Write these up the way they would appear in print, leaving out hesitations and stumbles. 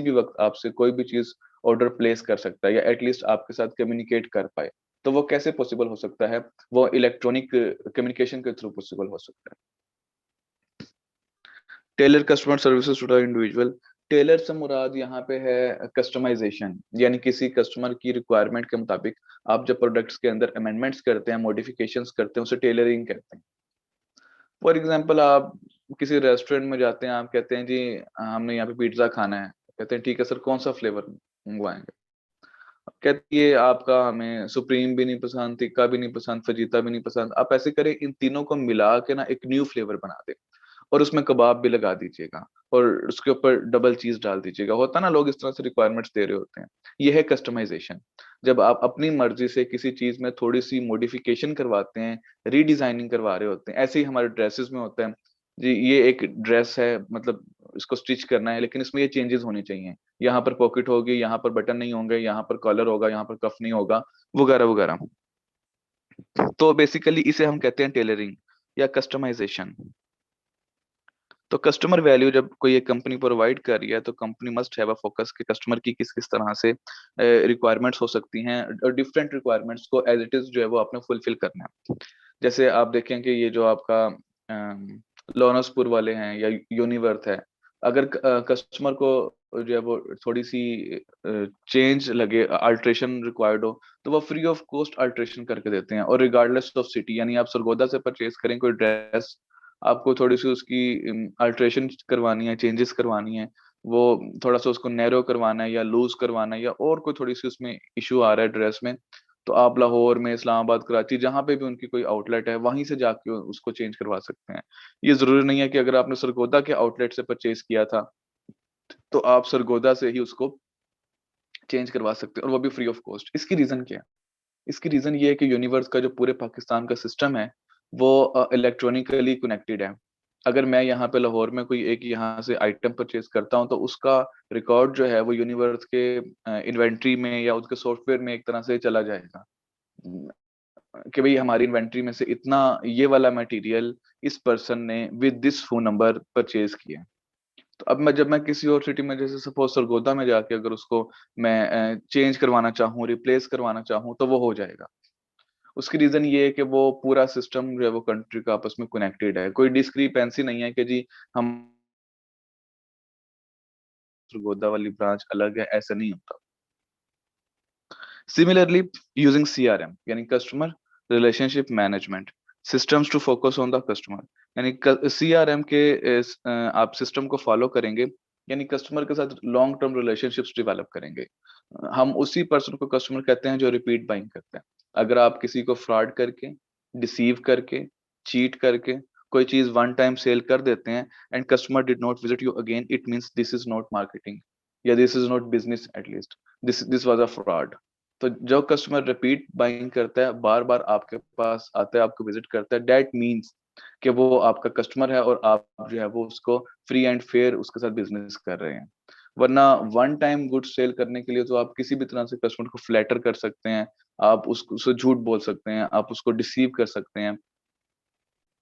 भी वक्त आपसे कोई भी चीज ऑर्डर प्लेस कर सकता है या एटलीस्ट आपके साथ कम्युनिकेट कर पाए, तो वो कैसे पॉसिबल हो सकता है? वो इलेक्ट्रॉनिक कम्युनिकेशन के थ्रू पॉसिबल हो सकता है। Tailor customer services to the individual. Tailor से मुराद यहाँ पे है कस्टमाइजेशन, यानी किसी कस्टमर की रिक्वायरमेंट के मुताबिक आप जब प्रोडक्ट्स के अंदर अमेंडमेंट्स करते हैं, मॉडिफिकेशंस करते हैं, उसे टेलरिंग कहते हैं। फॉर एग्जांपल, आप किसी रेस्टोरेंट में जाते हैं, आप कहते हैं जी हमने यहाँ पे पिज्जा खाना है, कहते हैं ठीक है सर, कौन सा फ्लेवर मंगवाएंगे? कहती है आपका हमें सुप्रीम भी नहीं पसंद, टिक्का भी नहीं पसंद, फजीता भी नहीं पसंद, आप ऐसे करें इन तीनों को मिला के ना एक न्यू फ्लेवर बना दे और उसमें कबाब भी लगा दीजिएगा और उसके ऊपर डबल चीज डाल दीजिएगा। होता ना, लोग इस तरह से रिक्वायरमेंट्स दे रहे होते हैं। ये है कस्टमाइजेशन। जब आप अपनी मर्जी से किसी चीज में थोड़ी सी मॉडिफिकेशन करवाते हैं, रीडिजाइनिंग करवा रहे होते हैं। ऐसे ही हमारे ड्रेसेस में होता है जी, ये एक ड्रेस है, मतलब इसको स्टिच करना है लेकिन इसमें ये चेंजेस होनी चाहिए, यहाँ पर पॉकेट होगी, यहाँ पर बटन नहीं होंगे, यहाँ पर कॉलर होगा, यहाँ पर कफ नहीं होगा, वगैरह वगैरह। तो बेसिकली इसे हम कहते हैं टेलरिंग या कस्टमाइजेशन। तो कस्टमर वैल्यू जब कोई एक कंपनी प्रोवाइड कर रही है, तो company must have a focus कि कस्टमर की किस किस तरह से रिक्वायरमेंट्स हो सकती हैं और डिफरेंट रिक्वायरमेंट्स को एज इट इज जो है वो आपने फुलफिल करना है। जैसे आप देखें कि ये जो आपका लोनसपुर वाले हैं या यूनिवर्थ है, अगर कस्टमर को जो है वो थोड़ी सी चेंज लगे, अल्ट्रेशन रिक्वायर्ड हो, तो वो फ्री ऑफ कॉस्ट अल्ट्रेशन करके देते हैं। और रिगार्डलेस ऑफ सिटी, यानी आप सरगोदा से परचेज करें कोई ड्रेस, आपको थोड़ी सी उसकी अल्ट्रेशन करवानी है, चेंजेस करवानी है, वो थोड़ा सा उसको नैरो करवाना है या लूज करवाना है या और कोई थोड़ी सी उसमें इशू आ रहा है ड्रेस में, तो आप लाहौर में, इस्लामाबाद, कराची, जहां पे भी उनकी कोई आउटलेट है, वहीं से जाके उसको चेंज करवा सकते हैं। ये जरूरी नहीं है कि अगर आपने सरगोदा के आउटलेट से परचेज किया था तो आप सरगोदा से ही उसको चेंज करवा सकते हैं, और वो भी फ्री ऑफ कॉस्ट। इसकी रीजन क्या है? इसकी रीजन ये है कि यूनिवर्स का जो पूरे पाकिस्तान का सिस्टम है वो इलेक्ट्रॉनिकली कनेक्टेड है। अगर मैं यहाँ पे लाहौर में कोई एक यहाँ से आइटम परचेज करता हूँ, तो उसका रिकॉर्ड जो है वो यूनिवर्स के इन्वेंट्री में या उसके सॉफ्टवेयर में एक तरह से चला जाएगा कि भाई हमारी इन्वेंट्री में से इतना ये वाला मटेरियल इस पर्सन ने with this phone number purchase किया। तो अब मैं जब मैं किसी और सिटी में, जैसे सपोज सरगोदा में जाके अगर उसको मैं चेंज करवाना चाहूँ, रिप्लेस करवाना चाहूँ, तो वो हो जाएगा। उसकी रीजन ये है कि वो पूरा सिस्टम जो है वो कंट्री का आपस में कनेक्टेड है, कोई डिस्क्रिपेंसी नहीं है कि जी हम सरगोदा वाली ब्रांच अलग है, ऐसा नहीं होता। सिमिलरली, यूजिंग सीआरएम यानी customer relationship management systems to focus on the customer, यानी सीआरएम के आप सिस्टम को फॉलो करेंगे, यानी कस्टमर के साथ लॉन्ग टर्म रिलेशनशिप्स डेवलप करेंगे। हम उसी पर्सन को कस्टमर कहते हैं जो रिपीट बाइंग करते हैं। अगर आप किसी को फ्रॉड करके, डिसीव करके, चीट करके कोई चीज वन टाइम सेल कर देते हैं and customer did not visit you again, it means this is not marketing या this is not business, at least this was a fraud. तो जो कस्टमर रिपीट बाइंग करता है, बार बार आपके पास आता है, आपको विजिट करता है, दैट मीन्स कि वो आपका कस्टमर है और आप जो है वो उसको फ्री एंड फेयर उसके साथ बिजनेस कर रहे हैं। वरना वन टाइम गुड सेल करने के लिए तो आप किसी भी तरह से कस्टमर को फ्लैटर कर सकते हैं, आप उसको झूठ बोल सकते हैं, आप उसको डिसीव कर सकते हैं।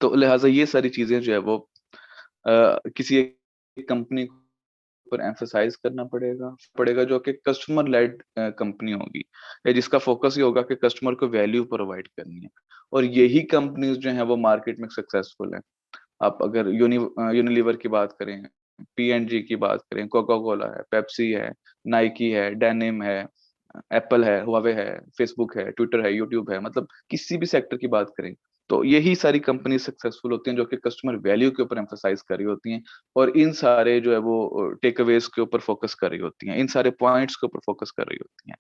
तो लिहाजा ये सारी चीजें जो है वो किसी एक कंपनी पर एम्फसाइज करना पड़ेगा पड़ेगा जो कि कस्टमर लेड कंपनी होगी, या जिसका फोकस ये होगा कि कस्टमर को वैल्यू प्रोवाइड करनी है। और यही कंपनीज जो है वो मार्केट में सक्सेसफुल है। आप अगर यूनिलीवर की बात करें, पीएनजी की बात करें, कोका कोला है, पेप्सी है, नाइकी है, डेनिम है, एप्पल है, हुआवे है, फेसबुक है, ट्विटर है, यूट्यूब है, मतलब किसी भी सेक्टर की बात करें, तो यही सारी कंपनी सक्सेसफुल होती हैं जो कि कस्टमर वैल्यू के ऊपर एम्फसाइज कर रही होती हैं और इन सारे जो है वो टेक अवेज के ऊपर फोकस कर रही होती हैं, इन सारे पॉइंट्स के ऊपर फोकस कर रही होती हैं।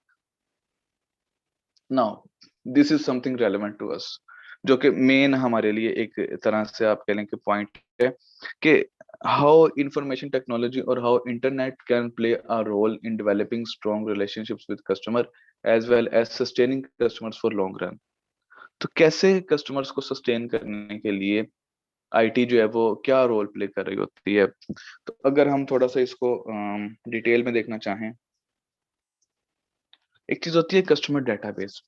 Now this is something relevant to us, जो कि मेन हमारे लिए एक तरह से आप कह लें कि पॉइंट है कि हाउ इंफॉर्मेशन टेक्नोलॉजी और how internet can play a role in developing strong relationships with customer as well as sustaining customers for long run. तो कैसे कस्टमर्स को सस्टेन करने के लिए आईटी जो है वो क्या रोल प्ले कर रही होती है? तो अगर हम थोड़ा सा इसको डिटेल में देखना चाहें, एक चीज होती है कस्टमर डेटाबेस।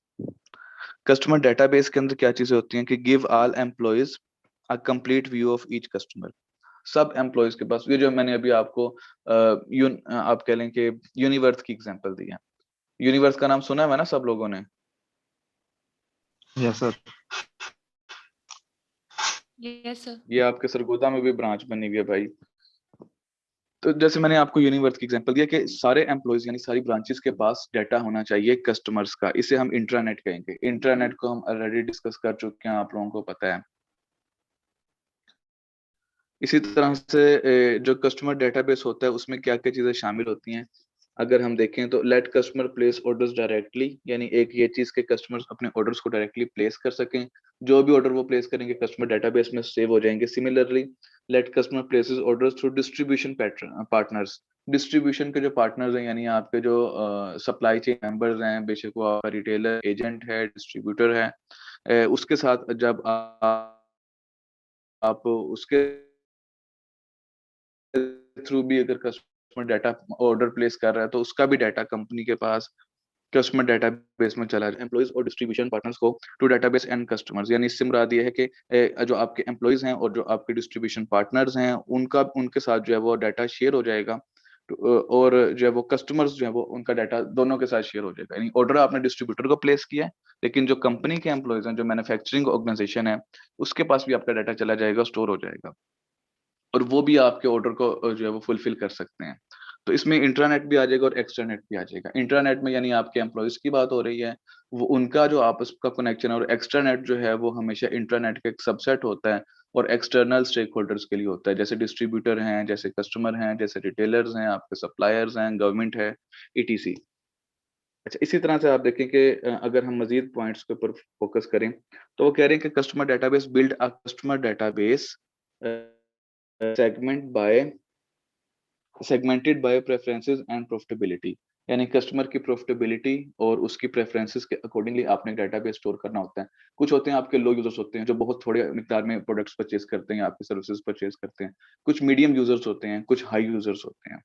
कस्टमर डेटाबेस के अंदर क्या चीजें होती हैं कि give all employees a complete view of each customer. सब एम्प्लॉयज के पास। ये जो मैंने अभी आपको आप कह लें कि यूनिवर्स की एग्जांपल दी है। यूनिवर्स का नाम सुना है ना सब लोगों ने? Yes sir. Yes sir. ये आपके सरगोदा में भी ब्रांच बनी हुई है भाई। तो जैसे मैंने आपको यूनिवर्स की एग्जांपल दिया कि सारे एम्प्लॉयज यानी सारी ब्रांचेस के पास डाटा होना चाहिए कस्टमर्स का, इसे हम इंट्रानेट कहेंगे। इंट्रानेट को हम ऑलरेडी डिस्कस कर चुके हैं, आप लोगों को पता है। इसी तरह से जो कस्टमर डेटाबेस होता है उसमें क्या क्या चीजें शामिल होती हैं, अगर हम देखें तो let customer place orders directly, यानी एक ये चीज के कस्टमर्स अपने ऑर्डर्स को डायरेक्टली प्लेस कर सकें। जो भी ऑर्डर वो प्लेस करेंगे कस्टमर डेटाबेस में सेव हो जाएंगे। Similarly let customer places orders through distribution partners. Distribution के जो पार्टनर्स हैं यानी आपके जो सप्लाई चेन मेंबर्स हैं, बेशक वो आपका रिटेलर एजेंट है, डिस्ट्रीब्यूटर है, उसके साथ जब आप उसके थ्रू भी अगर कस्टमर डाटा ऑर्डर प्लेस कर रहा है तो उसका भी डाटा कंपनी के पास कस्टमर डेटाबेस में चला जाए। एम्प्लॉइज और डिस्ट्रीब्यूशन पार्टनर्स को टू डेटाबेस एंड कस्टमर्स, यानी इससे मुराद ये है कि जो आपके एम्प्लॉइज हैं और जो आपके डिस्ट्रीब्यूशन पार्टनर्स हैं उनका उनके साथ जो है वो डाटा शेयर हो जाएगा। और जो है वो कस्टमर्स जो है वो उनका डाटा दोनों के साथ शेयर हो जाएगा। यानी ऑर्डर आपने डिस्ट्रीब्यूटर को प्लेस किया है, लेकिन जो कंपनी के एम्प्लॉइज हैं, जो मैन्युफैक्चरिंग ऑर्गेनाइजेशन है, उसके पास भी आपका डाटा चला जाएगा, स्टोर हो जाएगा, और वो भी आपके ऑर्डर को जो है वो फुलफिल कर सकते हैं। तो इसमें इंट्रानेट भी आ जाएगा और एक्सट्रानेट भी आ जाएगा। इंट्रानेट में यानी आपके एम्प्लॉयज की बात हो रही है, वो उनका जो आपस का कनेक्शन है, और एक्सट्रानेट जो है वो हमेशा इंट्रानेट का एक सबसेट होता है और एक्सटर्नल स्टेक होल्डर्स के लिए होता है, जैसे डिस्ट्रीब्यूटर हैं, जैसे कस्टमर हैं, जैसे रिटेलर्स हैं, आपके सप्लायर्स हैं, गवर्नमेंट है, ईटीसी। अच्छा, इसी तरह से आप देखें कि अगर हम मजीद पॉइंट्स के ऊपर फोकस करें तो वो कह रहे हैं कि customer database build a customer database segment by segmented by preferences and profitability. यानी कस्टमर की प्रॉफिटेबिलिटी और उसकी प्रेफरेंसेस के अकॉर्डिंगली आपने डेटाबेस स्टोर करना होता है। कुछ होते हैं आपके लो यूजर्स होते हैं जो बहुत थोड़े मिकदार में प्रोडक्ट्स परचेज करते हैं, आपकी सर्विसेज परचेज करते हैं। कुछ मीडियम यूजर्स होते हैं, कुछ हाई यूजर्स होते हैं,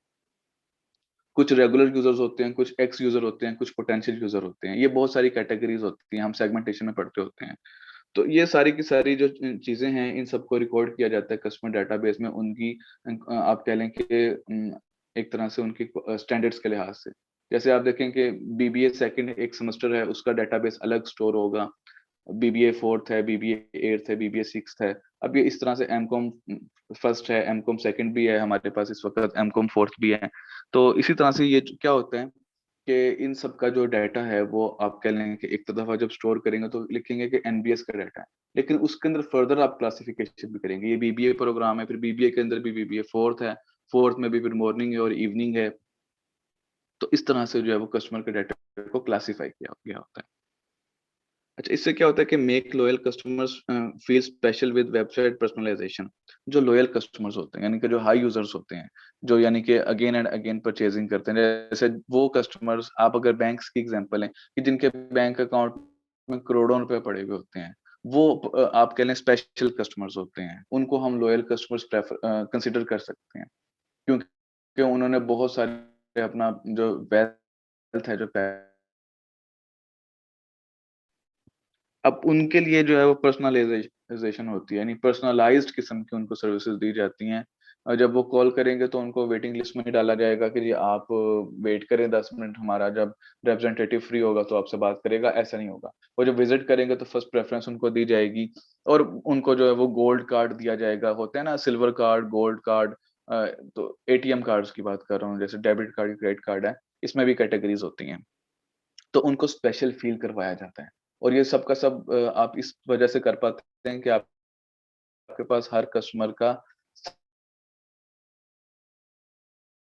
कुछ रेगुलर यूजर्स होते हैं, कुछ एक्स यूजर होते हैं, कुछ पोटेंशियल यूजर होते हैं। ये बहुत सारी कैटेगरीज होती हैं, हम सेगमेंटेशन में पढ़ते होते हैं। तो ये सारी की सारी जो चीजें हैं इन सबको रिकॉर्ड किया जाता है कस्टमर डेटाबेस में, उनकी आप कह लें कि एक तरह से उनकी स्टैंडर्ड्स के लिहाज से। जैसे आप देखें कि बीबीए सेकंड एक सेमेस्टर है, उसका डेटाबेस अलग स्टोर होगा। बीबीए फोर्थ है, बीबीए एट्थ है, बीबीए सिक्स्थ है। अब ये इस तरह से एमकॉम फर्स्ट है, एमकॉम सेकंड भी है हमारे पास इस वक्त, एमकॉम फोर्थ भी है। तो इसी तरह से ये क्या होता है कि इन सब का जो डाटा है वो आप कह लेंगे कि एक दफा जब स्टोर करेंगे तो लिखेंगे कि एनबीएस का डाटा है, लेकिन उसके अंदर फर्दर आप क्लासिफिकेशन भी करेंगे। ये बीबीए प्रोग्राम है, फिर बीबीए के अंदर भी बीबीए फोर्थ है, फोर्थ में भी फिर मॉर्निंग है और इवनिंग है। तो इस तरह से जो है वो कस्टमर के डाटा को क्लासिफाई किया गया होता है। अच्छा, इससे क्या होता है कि make loyal customers feel special with website personalisation. जो लॉयल कस्टमर्स होते हैं यानी कि जो हाई यूजर्स होते हैं, जो यानी कि अगेन एंड अगेन परचेजिंग करते हैं, जैसे वो कस्टमर्स, आप अगर बैंक्स की एग्जांपल है कि जिनके बैंक अकाउंट में करोड़ों रुपए पड़े हुए होते हैं, वो आप कह लें स्पेशल कस्टमर्स होते हैं, उनको हम लॉयल कस्टमर्स प्रेफर कंसिडर कर सकते हैं, क्योंकि उन्होंने बहुत सारे अपना जो वेल्थ है, जो अब उनके लिए जो है वो पर्सनलाइजेशन होती है, यानी पर्सनलाइज्ड किस्म की उनको सर्विसेज दी जाती हैं। और जब वो कॉल करेंगे तो उनको वेटिंग लिस्ट में डाला जाएगा कि जी आप वेट करें 10 मिनट, हमारा जब रिप्रेजेंटेटिव फ्री होगा तो आपसे बात करेगा। ऐसा नहीं होगा, वो जब विजिट करेंगे तो फर्स्ट प्रेफरेंस उनको दी जाएगी, और उनको जो है वो गोल्ड कार्ड दिया जाएगा। होते हैं ना सिल्वर कार्ड, गोल्ड कार्ड। तो एटीएम कार्ड्स की बात कर रहा हूँ, जैसे डेबिट कार्ड, क्रेडिट कार्ड है, इसमें भी कैटेगरीज होती हैं। तो उनको स्पेशल फील करवाया जाता है, और ये सब का सब आप इस वजह से कर पाते हैं कि आपके पास हर कस्टमर का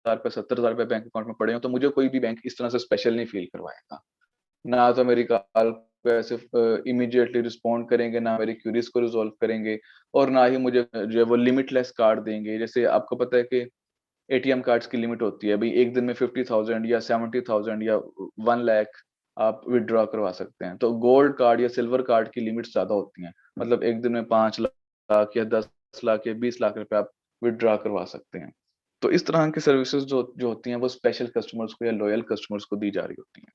70,000 रुपए बैंक अकाउंट में पड़े हो, तो मुझे कोई भी बैंक इस तरह से स्पेशल नहीं फील करवाएगा। ना तो मेरी कॉल पे ऐसे इमीडिएटली रिस्पॉन्ड करेंगे, ना मेरी क्यूरीज को रिजॉल्व करेंगे, और ना ही मुझे जो है वो लिमिटलेस कार्ड देंगे। जैसे आपको पता है कि एटीएम कार्ड्स की लिमिट होती है भाई, एक दिन में 50,000 या 70,000 या 1 लाख आप विड्रॉ करवा सकते हैं। तो गोल्ड कार्ड या सिल्वर कार्ड की लिमिट ज्यादा होती हैं, मतलब एक दिन में 5 लाख या 10 लाख या 20 लाख रुपए आप विड्रॉ करवा सकते हैं। तो इस तरह की सर्विसेज जो जो होती हैं वो स्पेशल कस्टमर्स को या लॉयल कस्टमर्स को दी जा रही होती हैं।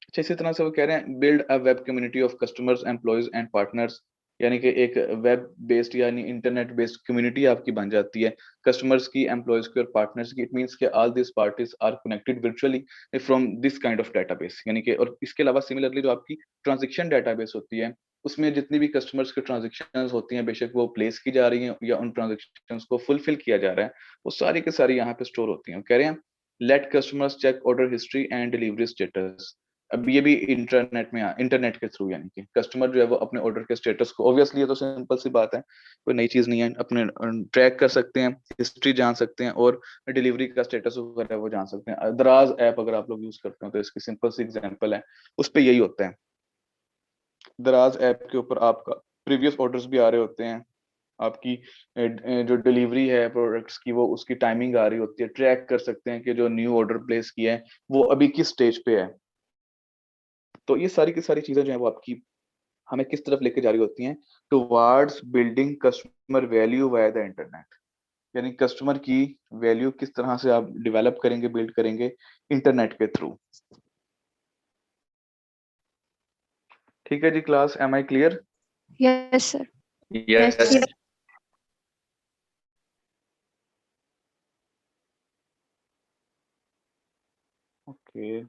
अच्छा, इसी तरह से वो कह रहे हैं build a web community of customers, employees and partners यानी कि एक वेब बेस्ड यानी इंटरनेट बेस्ड कम्युनिटी आपकी बन जाती है, कस्टमर्स की, एम्प्लॉयज की और पार्टनर्स की। इट मींस कि all this parties are connected virtually from this kind of database. यानी कि और इसके अलावा सिमिलरली जो आपकी ट्रांजेक्शन डेटाबेस होती है, उसमें जितनी भी कस्टमर्स की ट्रांजेक्शन होती हैं, बेशक वो प्लेस की जा रही हैं या उन ट्रांजेक्शन को फुलफिल किया जा रहा है, वो सारी की सारी यहाँ पे स्टोर होती हैं। कह रहे हैं let customers check order history and delivery status. अब ये भी इंटरनेट के थ्रू, यानी कि कस्टमर जो है वो अपने ऑर्डर के स्टेटस को, ऑब्वियसली ये तो सिंपल सी बात है, कोई नई चीज नहीं है, अपने ट्रैक कर सकते हैं, हिस्ट्री जान सकते हैं और डिलीवरी का स्टेटस वगैरह वो जान सकते हैं। दराज ऐप अगर आप लोग यूज करते हो तो इसकी सिंपल सी एग्जांपल है, उस पे यही होता है। दराज ऐप के ऊपर आपका प्रीवियस ऑर्डर्स भी आ रहे होते हैं, आपकी जो डिलीवरी है प्रोडक्ट्स की वो उसकी टाइमिंग आ रही होती है, ट्रैक कर सकते हैं कि जो न्यू ऑर्डर प्लेस किया है वो अभी किस स्टेज पे है। तो ये सारी की सारी चीजें जो है वो आपकी हमें किस तरफ लेके जा रही होती हैं, towards building customer value via the internet. यानी कस्टमर की वैल्यू किस तरह से आप डेवलप करेंगे, बिल्ड करेंगे इंटरनेट के थ्रू। ठीक है जी class, am I clear? Yes, sir. Yes. Okay,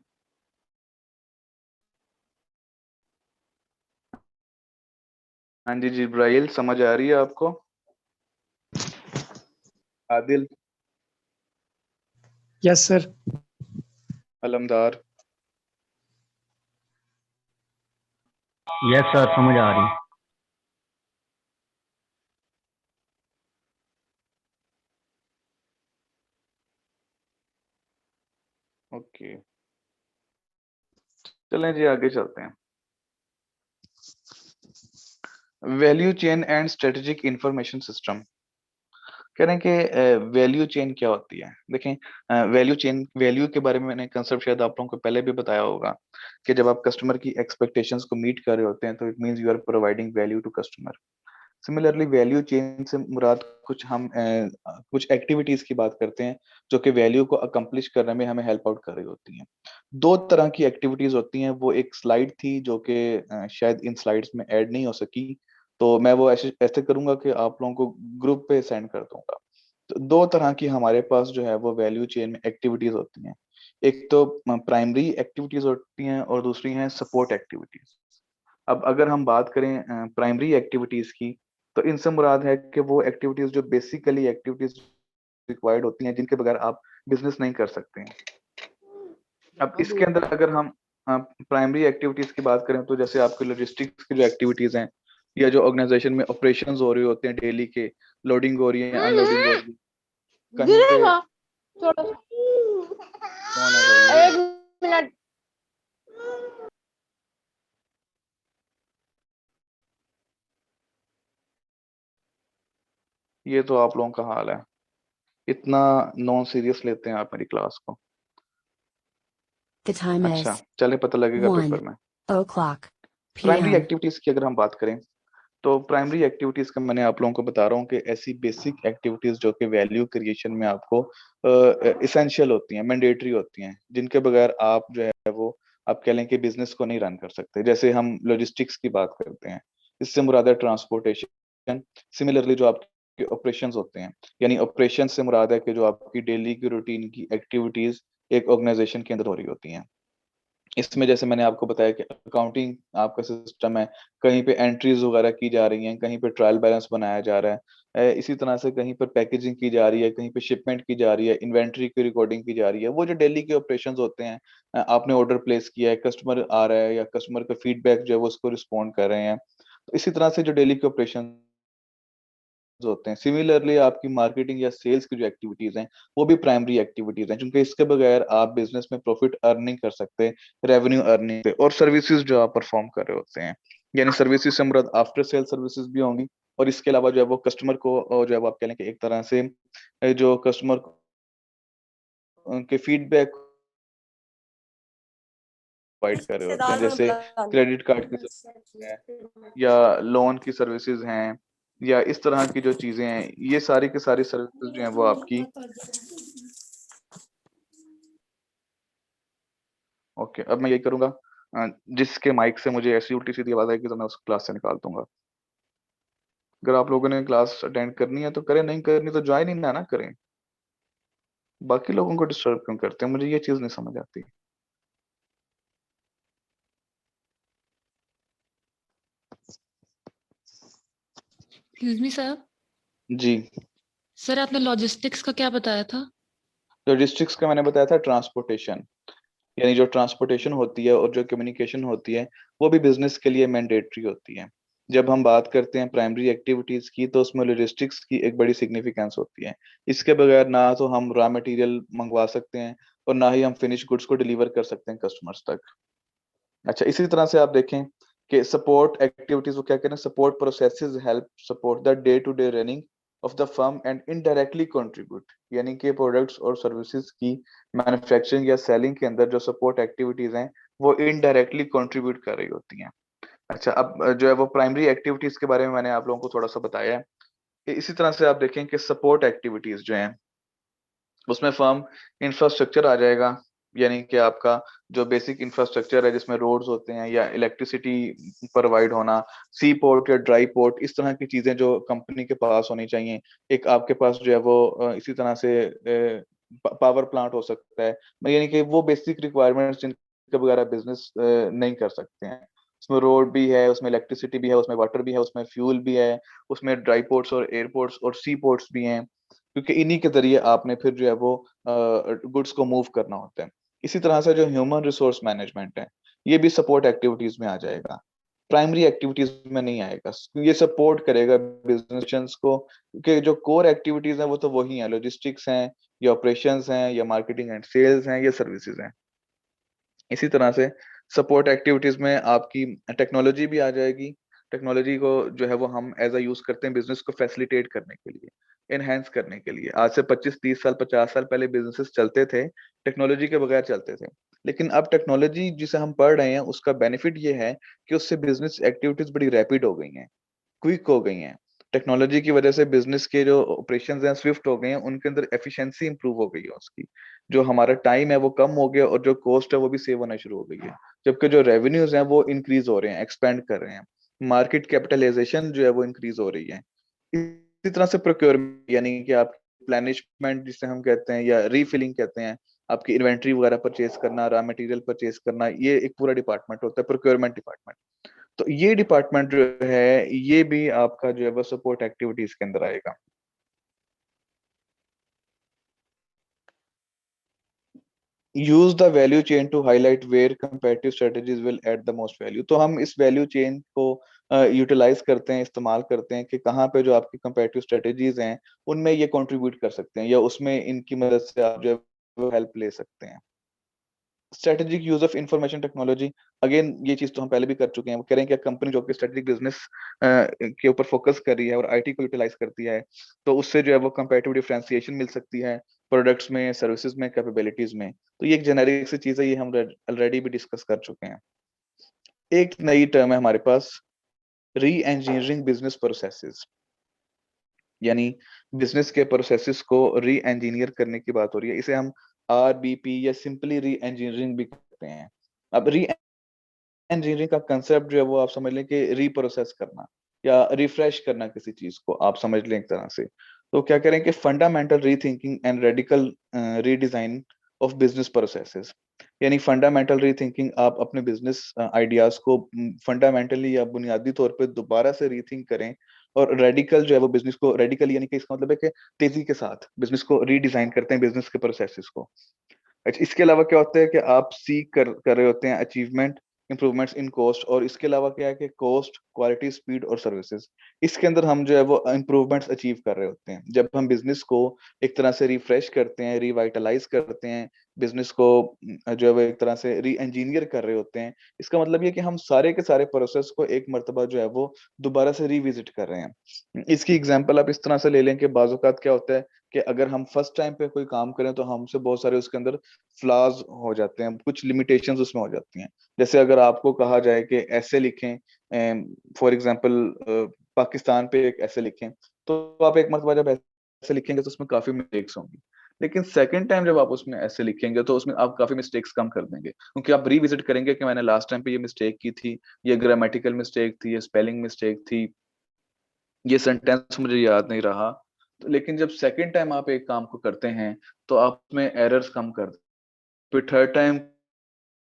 हाँ जी जिब्राइल, समझ आ रही है आपको? Adil, yes sir. Alamdar, yes sir, समझ आ रही। ओके, चलें जी आगे चलते हैं। Value chain and strategic information system. कह रहे हैं कि वैल्यू चेन क्या होती है। देखें वैल्यू चेन, वैल्यू के बारे में मैंने कंसेप्ट शायद आप लोगों को पहले भी बताया होगा कि जब आप कस्टमर की एक्सपेक्टेशंस को मीट कर रहे होते हैं तो it means you are providing value to customer. Similarly value chain से मुराद कुछ एक्टिविटीज की बात करते हैं जो कि वैल्यू को अकम्प्लिश करने में हमें हेल्प आउट कर रही होती हैं। दो तरह की एक्टिविटीज होती हैं, वो एक स्लाइड थी जो कि शायद इन स्लाइड्स में ऐड नहीं हो सकी, तो मैं वो ऐसे ऐसे करूंगा कि आप लोगों को ग्रुप पे सेंड कर दूंगा। तो दो तरह की हमारे पास जो है वो वैल्यू चेन में एक्टिविटीज होती हैं। एक तो प्राइमरी एक्टिविटीज होती हैं और दूसरी हैं सपोर्ट एक्टिविटीज। अब अगर हम बात करें प्राइमरी एक्टिविटीज की, तो इनसे मुराद है कि वो एक्टिविटीज जो बेसिकली एक्टिविटीज रिक्वायर्ड होती हैं जिनके बगैर आप बिजनेस नहीं कर सकते हैं। अब इसके अंदर अगर हम प्राइमरी एक्टिविटीज की बात करें तो जैसे आपके लॉजिस्टिक्स की जो एक्टिविटीज हैं या जो ऑर्गेनाइजेशन में ऑपरेशंस हो रहे होते हैं डेली के, लोडिंग हो रही है, अनलोडिंग हो रही है, कहीं पे गिरेगा थोड़ा सा। कौन है भाई ये? 1 मिनट। ये तो आप लोगों का हाल है, इतना नॉन सीरियस लेते हैं आप मेरी क्लास को। The time अच्छा, is चले पता लगेगा पेपर 1 में। o'clock primary p.m. एक्टिविटीज की अगर हम बात करें तो प्राइमरी एक्टिविटीज का मैंने आप लोगों को बता रहा हूँ कि ऐसी बेसिक एक्टिविटीज जो कि वैल्यू क्रिएशन में आपको इसेंशियल होती हैं, मैंडेटरी होती हैं, जिनके बगैर आप जो है वो आप कह लें कि बिजनेस को नहीं रन कर सकते। जैसे हम लॉजिस्टिक्स की बात करते हैं, इससे मुराद है ट्रांसपोर्टेशन। सिमिलरली जो आपके ऑपरेशंस होते हैं, यानी ऑपरेशन से मुराद है कि जो आपकी डेली की रूटीन की एक्टिविटीज एक ऑर्गेनाइजेशन के अंदर हो रही होती हैं। इसमें जैसे मैंने आपको बताया कि अकाउंटिंग आपका सिस्टम है, कहीं पे एंट्रीज वगैरह की जा रही हैं, कहीं पे ट्रायल बैलेंस बनाया जा रहा है, इसी तरह से कहीं पर पैकेजिंग की जा रही है, कहीं पे शिपमेंट की जा रही है, इन्वेंट्री की रिकॉर्डिंग की जा रही है। वो जो डेली के ऑपरेशंस होते हैं, आपने ऑर्डर प्लेस किया है, कस्टमर आ रहा है या कस्टमर का फीडबैक जो है वो उसको रिस्पॉन्ड कर रहे हैं, तो इसी तरह से जो डेली के ऑपरेशन होते हैं। सिमिलरली आपकी मार्केटिंग या सेल्स की जो एक्टिविटीज हैं वो भी प्राइमरी एक्टिविटीज हैं, क्योंकि इसके बगैर आप बिजनेस में प्रॉफिट अर्न नहीं कर सकते, रेवेन्यू अर्न नहीं। और सर्विसेज जो आप परफॉर्म कर रहे होते हैं, यानी सर्विसेज से मुराद आफ्टर सेल सर्विसेज भी होंगी, और इसके अलावा जो है वो कस्टमर को जो है वो आप कह लें कि एक तरह से जो कस्टमर के फीडबैक प्रोवाइड कर रहे होते हैं, रिश्तेदार में जैसे बुला लो। क्रेडिट कार्ड की सर्विस है या लोन की सर्विसेज हैं या इस तरह की जो चीजें हैं, ये सारी की सारी सर्विसेज जो हैं वो आपकी। ओके, अब मैं यही करूंगा, जिसके माइक से मुझे ऐसी उल्टी सीधी आवाज आएगी तो मैं उस क्लास से निकाल दूंगा। अगर आप लोगों ने क्लास अटेंड करनी है तो करें, नहीं करनी तो ज्वाइन ही ना करें। बाकी लोगों को डिस्टर्ब क्यों करते हैं, मुझे ये चीज नहीं समझ आती। Excuse me sir. जी, सर आपने लॉजिस्टिक्स का क्या बताया था? लॉजिस्टिक्स का मैंने बताया था ट्रांसपोर्टेशन, यानी जो ट्रांसपोर्टेशन होती है और जो कम्युनिकेशन होती है वो भी बिजनेस के लिए मैंडेटरी होती है। जब हम बात करते हैं प्राइमरी एक्टिविटीज की तो उसमें लॉजिस्टिक्स की एक बड़ी सिग्निफिकेंस होती है। इसके बगैर ना तो हम रॉ मटेरियल मंगवा सकते हैं और ना ही हम फिनिश गुड्स को डिलीवर कर सकते हैं कस्टमर्स तक। अच्छा, इसी तरह से आप देखें कि सपोर्ट एक्टिविटीज, वो क्या करें, support processes help support the day to day running of the firm and indirectly contribute, यानी कि प्रोडक्ट्स और सर्विसेज की मैन्युफैक्चरिंग या सेलिंग के अंदर जो सपोर्ट एक्टिविटीज हैं वो इनडायरेक्टली कंट्रीब्यूट कर रही होती हैं। अच्छा, अब जो है वो प्राइमरी एक्टिविटीज के बारे में मैंने आप लोगों को थोड़ा सा बताया है। इसी तरह से आप देखें कि सपोर्ट एक्टिविटीज जो हैं उसमें फर्म इंफ्रास्ट्रक्चर आ जाएगा, यानी कि आपका जो बेसिक इंफ्रास्ट्रक्चर है जिसमें रोड्स होते हैं या इलेक्ट्रिसिटी प्रोवाइड होना, सी पोर्ट या ड्राई पोर्ट, इस तरह की चीजें जो कंपनी के पास होनी चाहिए। एक आपके पास जो है वो इसी तरह से पावर प्लांट हो सकता है, यानी कि वो बेसिक रिक्वायरमेंट्स जिनके बगैर बिजनेस नहीं कर सकते हैं। उसमें रोड भी है, उसमें इलेक्ट्रिसिटी भी है, उसमें वाटर भी है, उसमें फ्यूल भी है, उसमें ड्राई पोर्ट्स और एयरपोर्ट्स और सी पोर्ट्स भी हैं, क्योंकि इन्हीं के जरिए आपने फिर जो है वो गुड्स को मूव करना होता है। इसी तरह से जो ह्यूमन रिसोर्स मैनेजमेंट है ये भी सपोर्ट एक्टिविटीज में आ जाएगा, प्राइमरी एक्टिविटीज में नहीं आएगा। ये सपोर्ट करेगा बिजनेस को, क्योंकि जो कोर एक्टिविटीज हैं वो तो वही हैं, लॉजिस्टिक्स हैं या ऑपरेशंस हैं या मार्केटिंग एंड सेल्स हैं या सर्विसेज हैं। इसी तरह से सपोर्ट एक्टिविटीज में आपकी टेक्नोलॉजी भी आ जाएगी। टेक्नोलॉजी को जो है वो हम एज अ यूज करते हैं बिजनेस को फैसिलिटेट करने के लिए, एनहेंस करने के लिए। आज से 25-30 साल 50 साल पहले बिजनेसेस चलते थे टेक्नोलॉजी के बगैर चलते थे, लेकिन अब टेक्नोलॉजी जिसे हम पढ़ रहे हैं उसका बेनिफिट ये है कि उससे बिजनेस एक्टिविटीज बड़ी रैपिड हो गई हैं, क्विक हो गई हैं। टेक्नोलॉजी की वजह से बिजनेस के जो ऑपरेशंस हैं स्विफ्ट हो गए हैं, उनके अंदर एफिशिएंसी इंप्रूव हो गई है उसकी, जो हमारा टाइम है वो कम हो गया और जो कॉस्ट है वो भी सेव होना शुरू हो गई है। जबकि जो रेवेन्यूज हैं वो इंक्रीज हो रहे हैं, एक्सपेंड कर रहे हैं, मार्केट कैपिटलाइजेशन जो है वो इंक्रीज हो रही है। इसी तरह से प्रोक्योरमेंट, यानी कि आप प्लेनिशमेंट जिसे हम कहते हैं या रीफिलिंग कहते हैं, आपकी इन्वेंट्री वगैरह परचेज करना, रॉ मटेरियल परचेज करना, ये एक पूरा डिपार्टमेंट होता है प्रोक्योरमेंट डिपार्टमेंट। तो ये डिपार्टमेंट जो है ये भी आपका जो है वो सपोर्ट एक्टिविटीज के अंदर आएगा। Use the value chain to highlight where comparative strategies will add the most value. तो हम इस वैल्यू चेन को यूटिलाइज करते हैं, इस्तेमाल करते हैं कि कहाँ पे जो आपकी कंपैरेटिव स्ट्रेटजीज हैं उनमें ये कंट्रीब्यूट कर सकते हैं या उसमें इनकी मदद से आप जो है हेल्प ले सकते हैं। Strategic use of information technology, again ये चीज तो हम पहले भी कर चुके हैं। वो कह रहे हैं कि कंपनी जो कि स्ट्रेटेजिक बिजनेस के ऊपर फोकस कर रही है और आईटी को यूटिलाइज करती है तो उससे जो है वो कंपैरेटिव डिफरेंशिएशन मिल सकती है प्रोडक्ट्स में, सर्विसेज में, कैपेबिलिटीज में। तो ये एक जेनेरिक सी चीज है, ये हम ऑलरेडी भी डिस्कस कर चुके हैं। एक नई टर्म है हमारे पास, री इंजीनियरिंग बिजनेस प्रोसेसेस, यानी बिजनेस के प्रोसेसेस को री इंजीनियर करने की बात हो रही है। इसे हम RBP या सिंपली री इंजीनियरिंग भी कहते हैं। अब री इंजीनियरिंग का कंसेप्ट जो है वो आप समझ लें कि रीप्रोसेस करना या रिफ्रेश करना किसी चीज को, आप समझ लें एक तरह से। तो क्या करें कि fundamental rethinking and radical redesign of business processes, यानी फंडामेंटल रीथिंकिंग, आप अपने बिजनेस आइडियाज को फंडामेंटली या बुनियादी तौर पे दोबारा से रीथिंक करें। और रेडिकल जो है वो बिजनेस को, रेडिकल यानी कि इसका मतलब है कि तेजी के साथ बिजनेस को रीडिजाइन करते हैं, बिजनेस के प्रोसेसेस को। अच्छा, इसके अलावा क्या होता है कि आप सीख कर रहे होते हैं अचीवमेंट इंप्रूवमेंट्स इन कॉस्ट, और इसके अलावा क्या है कि कॉस्ट, क्वालिटी, स्पीड और सर्विसेज, इसके अंदर हम जो है वो इंप्रूवमेंट्स अचीव कर रहे होते हैं। जब हम बिजनेस को एक तरह से रिफ्रेश करते हैं, रिवाइटलाइज करते हैं, बिजनेस को जो है वो एक तरह से री इंजीनियर कर रहे होते हैं, इसका मतलब ये कि हम सारे के सारे प्रोसेस को एक मर्तबा जो है वो दोबारा से रिविजिट कर रहे हैं। इसकी एग्जांपल आप इस तरह से ले लें कि बाज़ औक़ात क्या होता है कि अगर हम फर्स्ट टाइम पे कोई काम करें तो हमसे बहुत सारे उसके अंदर फ्लॉज हो जाते हैं, कुछ लिमिटेशंस उसमें हो जाती हैं। जैसे अगर आपको कहा जाए कि ऐसे लिखें, फॉर एग्जांपल पाकिस्तान पे एक ऐसे लिखें, तो आप एक मर्तबा जब ऐसे लिखेंगे तो उसमें काफी मिस्टेक्स होंगी। लेकिन सेकंड टाइम जब आप उसमें ऐसे लिखेंगे तो उसमें आप काफी मिस्टेक्स कम कर देंगे, क्योंकि आप रिविजिट करेंगे कि मैंने लास्ट टाइम पे ये मिस्टेक की थी, ये ग्रामेटिकल मिस्टेक थी, ये स्पेलिंग मिस्टेक थी, ये सेंटेंस मुझे याद नहीं रहा। तो लेकिन जब सेकंड टाइम आप एक काम को करते हैं तो आप में एरर्स कम कर, फिर थर्ड टाइम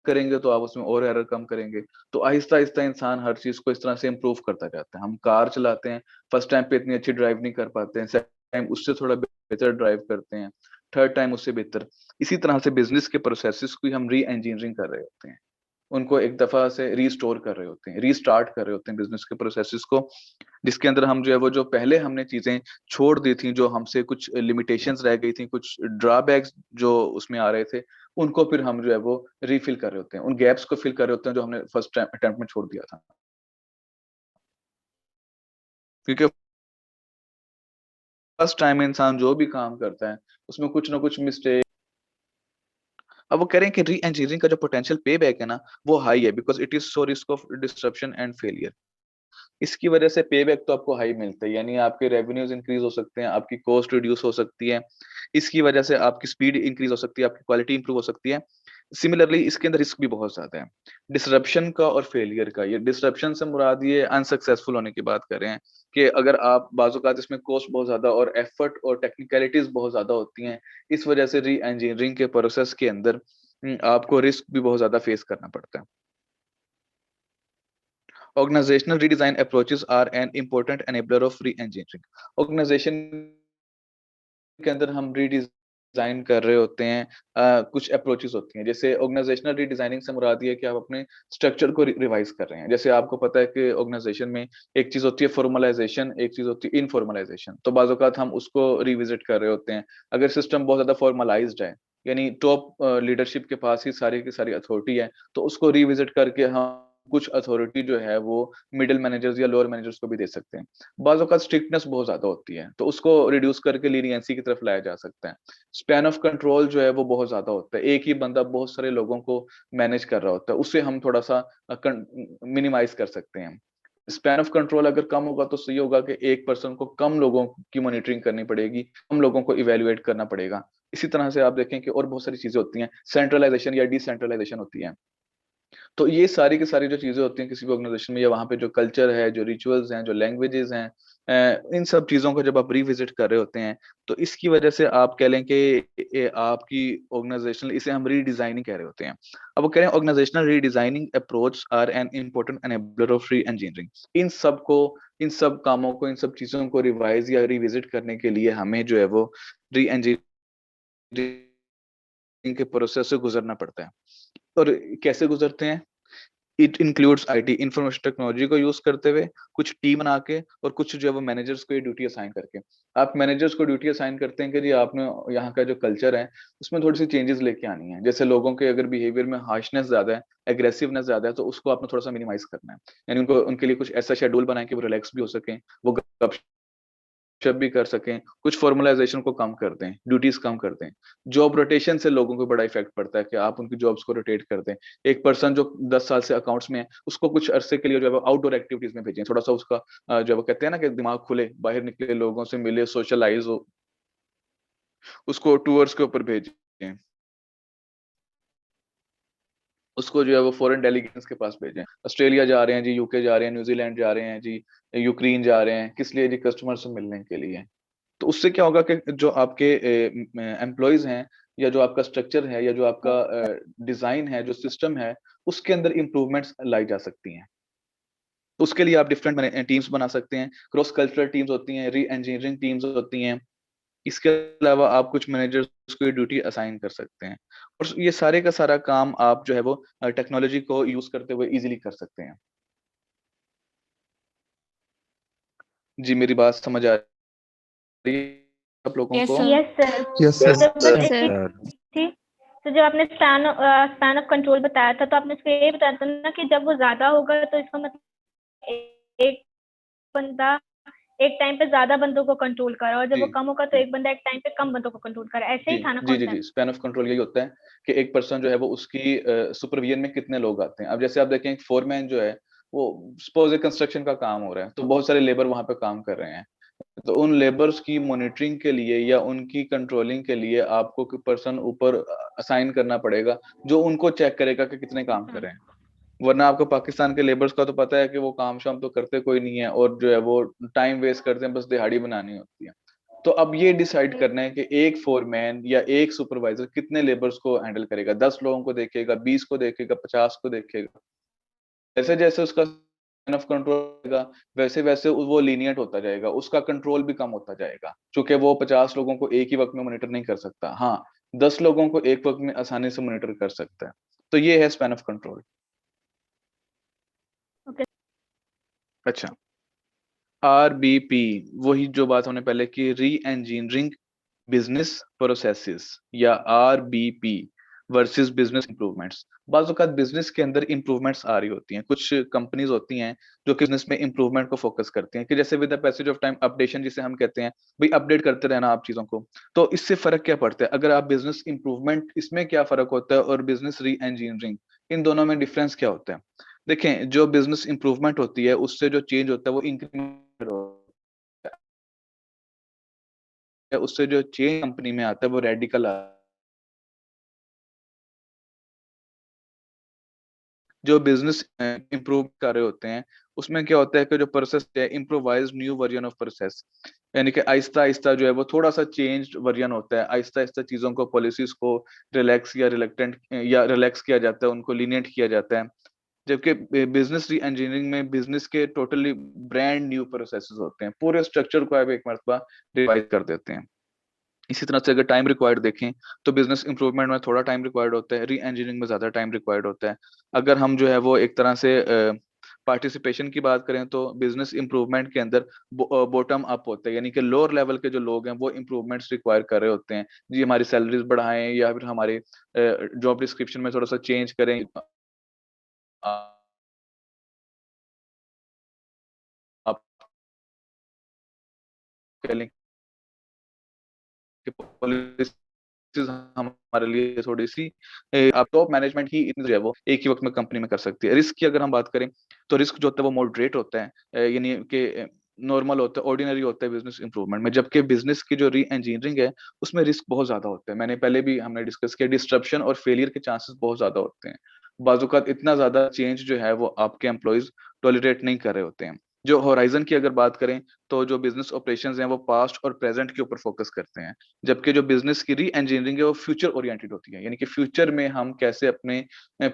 करेंगे तो आप उसमें और एरर कम करेंगे। तो आहिस्ता आहिस्ता इंसान हर चीज को इस तरह से इम्प्रूव करता जाता है। हम कार चलाते हैं, फर्स्ट टाइम पे इतनी अच्छी ड्राइव नहीं कर पाते हैं, सेकंड टाइम उससे थोड़ा बेहतर ड्राइव करते हैं, थर्ड टाइम उससे बेहतर। इसी तरह से बिजनेस के प्रोसेसेस को हम री इंजीनियरिंग कर रहे होते हैं, उनको एक दफा से रीस्टोर कर रहे होते हैं, रीस्टार्ट कर रहे होते हैं बिजनेस के प्रोसेसेस को, जिसके अंदर हम जो है वो जो पहले हमने चीजें छोड़ दी थी, जो हमसे कुछ लिमिटेशंस रह गई थी, कुछ ड्रॉबैक्स जो उसमें आ रहे थे, उनको फिर हम जो है वो रीफिल कर रहे होते हैं, उन गैप्स को फिल कर रहे होते हैं जो हमने फर्स्ट टाइम अटेम्प्ट में छोड़ दिया था। क्योंकि फर्स्ट टाइम इंसान जो भी काम करता है उसमें कुछ ना कुछ मिस्टेक, अब वो कह रहे हैं कि री इंजीनियरिंग का जो पोटेंशियल पे बैक है ना वो हाई है, because it is so risk of disruption and failure. इसकी वजह से पे बैक तो आपको हाई मिलता है, यानी आपके रेवेन्यूज इंक्रीज हो सकते हैं, आपकी कॉस्ट रिड्यूस हो सकती है, इसकी वजह से आपकी स्पीड इंक्रीज हो सकती है, आपकी क्वालिटी इंप्रूव हो सकती है। सिमिलरली इसके अंदर रिस्क भी बहुत ज्यादा है डिसरप्शन का और फेलियर का। ये डिसरप्शन से मुराद ये अनसक्सेसफुल होने की बात कर रहे हैं कि अगर आप बाज़-औक़ात इसमें कॉस्ट बहुत ज्यादा और एफर्ट और टेक्निकलिटीज बहुत ज्यादा होती हैं, इस वजह से री इंजीनियरिंग के प्रोसेस के अंदर आपको रिस्क भी बहुत ज्यादा फेस करना पड़ता है। Organizational redesign approaches are an important enabler of re-engineering. Organization के अंदर हम रीडिजाइन कर रहे होते हैं, कुछ अप्रोचेस होती हैं, जैसे ऑर्गेनाइजेशनल रीडिजाइनिंग से मुराद ये है कि आप अपने स्ट्रक्चर को रिवाइज कर रहे हैं। जैसे आपको पता है कि ऑर्गेनाइजेशन में एक चीज होती है फॉर्मलाइजेशन, एक चीज होती है इनफॉर्मलाइजेशन, तो बाज़ औक़ात हम उसको रिविजिट कर रहे होते हैं। अगर सिस्टम बहुत ज्यादा फॉर्मलाइज्ड है, यानी टॉप लीडरशिप के पास ही सारी की सारी अथॉरिटी है, तो उसको रिविजिट करके हम कुछ अथॉरिटी जो है वो मिडिल मैनेजर्स या लोअर मैनेजर्स को भी दे सकते हैं। बाज़ औक़ात स्ट्रिक्टनेस बहुत ज़्यादा होती है, तो उसको रिड्यूस करके लीनियंसी की तरफ लाया जा सकता है। स्पैन ऑफ कंट्रोल जो है वो बहुत ज़्यादा होता है, एक ही बंदा बहुत सारे लोगों को मैनेज कर रहा होता है, उससे हम थोड़ा-सा मिनिमाइज़ कर सकते हैं। स्पैन ऑफ कंट्रोल अगर कम होगा तो सही होगा कि एक पर्सन को कम लोगों की मॉनिटरिंग करनी पड़ेगी, कम लोगों को इवैल्यूएट करना पड़ेगा। इसी तरह से आप देखें कि और बहुत सारी चीज़ें होती हैं, सेंट्रलाइज़ेशन या डिसेंट्रलाइज़ेशन होती है। तो ये सारी की सारी जो चीज़ें होती हैं किसी भी ऑर्गेनाइजेशन में, या वहाँ पे जो कल्चर है, जो रिचुअल्स हैं, जो लैंग्वेजेज़ हैं, इन सब चीज़ों को जब आप रिविज़िट कर रहे होते हैं, तो इसकी वजह से आप कह लें कि आपकी ऑर्गेनाइजेशनल, इसे हम रीडिज़ाइनिंग कह रहे होते हैं। अब वो कह रहे हैं organisational redesigning approach are an important enabler of re-engineering. इन सब कामों को, इन सब चीज़ों को रिवाइज़ या रिविज़िट करने के लिए हमें जो है वो री-इंजीनियरिंग के प्रोसेस से गुज़रना पड़ता है। और कैसे गुज़रते हैं? It includes IT, information technology को यूज़ करते हुए, कुछ टीम बना के, और कुछ जो है वो मैनेजर्स को ये ड्यूटी असाइन करके। आप मैनेजर्स को ड्यूटी असाइन करते हैं कि जी आपने यहाँ का जो कल्चर है, उसमें थोड़ी-सी चेंजेस लेके आनी है। जैसे लोगों के अगर बिहेवियर में हार्शनेस ज़्यादा है, एग्रेसिवनेस ज़्यादा है, तो उसको आपने थोड़ा-सा मिनिमाइज़ करना है। यानी उनको, उनके लिए कुछ ऐसा शेड्यूल बनाएँ कि वो रिलैक्स भी हो सकें, वो गपशप भी कर सकें, कुछ फॉर्मलाइज़ेशन को कम कर दें, ड्यूटीज़ कम कर दें। जॉब रोटेशन से लोगों को बड़ा इफ़ेक्ट पड़ता है कि आप उनकी जॉब्स को रोटेट कर दें। एक पर्सन जो 10 साल से अकाउंट्स में है, उसको कुछ अरसे के लिए जो है वो आउटडोर एक्टिविटीज़ में भेजें। थोड़ा-सा उसका जो है वो कहते हैं ना कि दिमाग खुले, बाहर निकले, लोगों से मिले, सोशलाइज़ हो, उसको टूर्स के ऊपर भेजें। उसको जो है वो फॉरेन डेलीगेट्स के पास भेजें। ऑस्ट्रेलिया जा रहे हैं जी, यूके जा रहे हैं, न्यूज़ीलैंड जा रहे हैं जी, यूक्रेन जा रहे हैं, किस लिए जी? कस्टमर से मिलने के लिए। तो उससे क्या होगा कि जो आपके एम्प्लॉइज़ हैं, या जो आपका स्ट्रक्चर है, या जो आपका डिज़ाइन है, जो सिस्टम है, उसके अंदर इम्प्रूवमेंट्स लाई जा सकती हैं। तो उसके लिए आप डिफरेंट टीम्स बना सकते हैं, क्रॉस कल्चरल टीम्स होती हैं, री-इंजीनियरिंग टीम्स होती हैं। इसके अलावा आप कुछ मैनेजर्स को ये ड्यूटी असाइन कर सकते हैं। और ये सारे का सारा काम आप जो है वो टेक्नोलॉजी को यूज़ करते हुए ईज़िली कर सकते हैं। जी, मेरी बात समझ आ रही है आप लोगों यस को? सर। Yes sir. यस तो सर। जब सर। एक चीज थी, तो जब आपने स्पैन ऑफ कंट्रोल बताया था, तो आपने इसको ये बताया था ना कि जब वो ज्यादा होगा तो इसका मतलब एक बंदा एक टाइम पे ज्यादा बंदों को कंट्रोल कर रहा है, और जब जी, वो कम होगा तो जी। एक बंदा एक टाइम पे कम बंदों को कंट्रोल कर रहा है। ऐसे जी, ही था ना जी, जी, जी। कॉन्सेप्ट? स्पैन ऑफ कंट्रोल यही होता है कि एक पर्सन जो है वो उसकी सुपरविजन में कितने लोग आते हैं। अब जैसे आप देखें, एक फोरमैन जो है, वो सपोज़ एक कंस्ट्रक्शन का काम हो रहा है, तो बहुत सारे लेबर वहाँ पे काम कर रहे हैं। तो उन लेबर्स की मॉनिटरिंग के लिए या उनकी कंट्रोलिंग के लिए आपको कोई पर्सन ऊपर असाइन करना पड़ेगा, जो उनको चेक करेगा कि कितने काम कर रहे हैं। वरना आपको पाकिस्तान के लेबर्स का तो पता है कि वो काम शाम तो करते कोई नहीं है, और जो है वो टाइम वेस्ट करते हैं, बस दिहाड़ी बनानी होती है। तो अब ये डिसाइड करना है कि एक फोरमैन या एक सुपरवाइजर कितने लेबर्स को हैंडल करेगा, 10 लोगों को देखेगा, 20 को देखेगा, 50 को देखेगा। जैसे जैसे उसका ऑफ कंट्रोल होगा, वैसे वैसे वो लीनियंट होता जाएगा, उसका कंट्रोल भी कम होता जाएगा, क्योंकि वो 50 लोगों को एक ही वक्त में मॉनिटर नहीं कर सकता। हाँ, 10 लोगों को एक वक्त में आसानी से मॉनिटर कर सकता है। तो ये है स्पैन ऑफ कंट्रोल। ओके। अच्छा, RBP, वही जो बात हमने पहले की, री इंजीनियरिंग बिजनेस प्रोसेसेस, या RBP वर्सेस बिजनेस इंप्रूवमेंट्स। बाज़ औक़ात बिजनेस के अंदर इंप्रूवमेंट्स आ रही होती हैं, कुछ कंपनीज होती हैं जो कि बिजनेस में इंप्रूवमेंट को फोकस करती हैं, कि जैसे with the passage of time updation जिसे हम कहते हैं, भाई अपडेट करते रहना आप चीजों को। तो इससे फर्क क्या पड़ता है, अगर आप बिजनेस इंप्रूवमेंट, इसमें क्या फर्क होता है, और बिजनेस री इंजीनियरिंग, इन दोनों में डिफरेंस क्या होता है? देखें, जो बिजनेस इंप्रूवमेंट होती है उससे जो चेंज होता है वो इंक्रीमेंट होता है, उससे जो चेंज कंपनी में आता है वो रेडिकल जो बिजनेस इंप्रूव कर रहे होते हैं, उसमें क्या होता है कि जो प्रोसेस है, improvise new version of process, यानी कि आहिस्ता आहिस्ता जो है वो थोड़ा सा चेंज वर्जन होता है, आहिस्ता आहिस्ता चीजों को, पॉलिसीज को रिलैक्स या रिलेक्टेंट या रिलैक्स किया जाता है, उनको लीनियंट किया जाता है। जबकि बिजनेस री इंजीनियरिंग में बिजनेस के टोटली ब्रांड न्यू प्रोसेसेस होते हैं, पूरे स्ट्रक्चर को आप एक मरतबा रिवाइज कर देते हैं। इसी तरह से अगर टाइम रिक्वायर्ड देखें, तो बिजनेस इंप्रूवमेंट में थोड़ा टाइम रिक्वायर्ड होता है, री इंजीनियरिंग में ज्यादा टाइम रिक्वायर्ड होता है। अगर हम जो है वो एक तरह से पार्टिसिपेशन की बात करें, तो बिजनेस इंप्रूवमेंट के अंदर बॉटम अप होता है, यानी कि लोअर लेवल के जो लोग हैं वो इंप्रूवमेंट्स रिक्वायर कर रहे होते हैं, जी हमारी सैलरीज बढ़ाएं, या फिर हमारे जॉब डिस्क्रिप्शन में थोड़ा सा चेंज करें, आप कह लें कि पॉलिसीज हमारे लिए थोड़ी सी आप टॉप मैनेजमेंट ही इतनी जो है वो एक ही वक्त में कंपनी में कर सकती है। रिस्क की अगर हम बात करें, तो रिस्क जो होता है वो मॉडरेट होता है, यानी कि नॉर्मल होता है, ऑर्डिनरी होता है बिजनेस इंप्रूवमेंट में। जबकि बिजनेस की जो री इंजीनियरिंग है, उसमें रिस्क बहुत ज्यादा होता है। मैंने पहले भी हमने डिस्कस किया, डिस्ट्रप्शन और फेलियर के चांसेस बहुत ज्यादा होते हैं। बाजुकात इतना ज्यादा चेंज जो है वो आपके एम्प्लॉयज टॉलरेट नहीं कर रहे होते हैं। जो होराइजन की अगर बात करें, तो जो बिजनेस ऑपरेशंस हैं वो पास्ट और प्रेजेंट के ऊपर फोकस करते हैं, जबकि जो बिजनेस की री इंजीनियरिंग है वो फ्यूचर ओरिएंटेड होती है, यानी कि फ्यूचर में हम कैसे अपने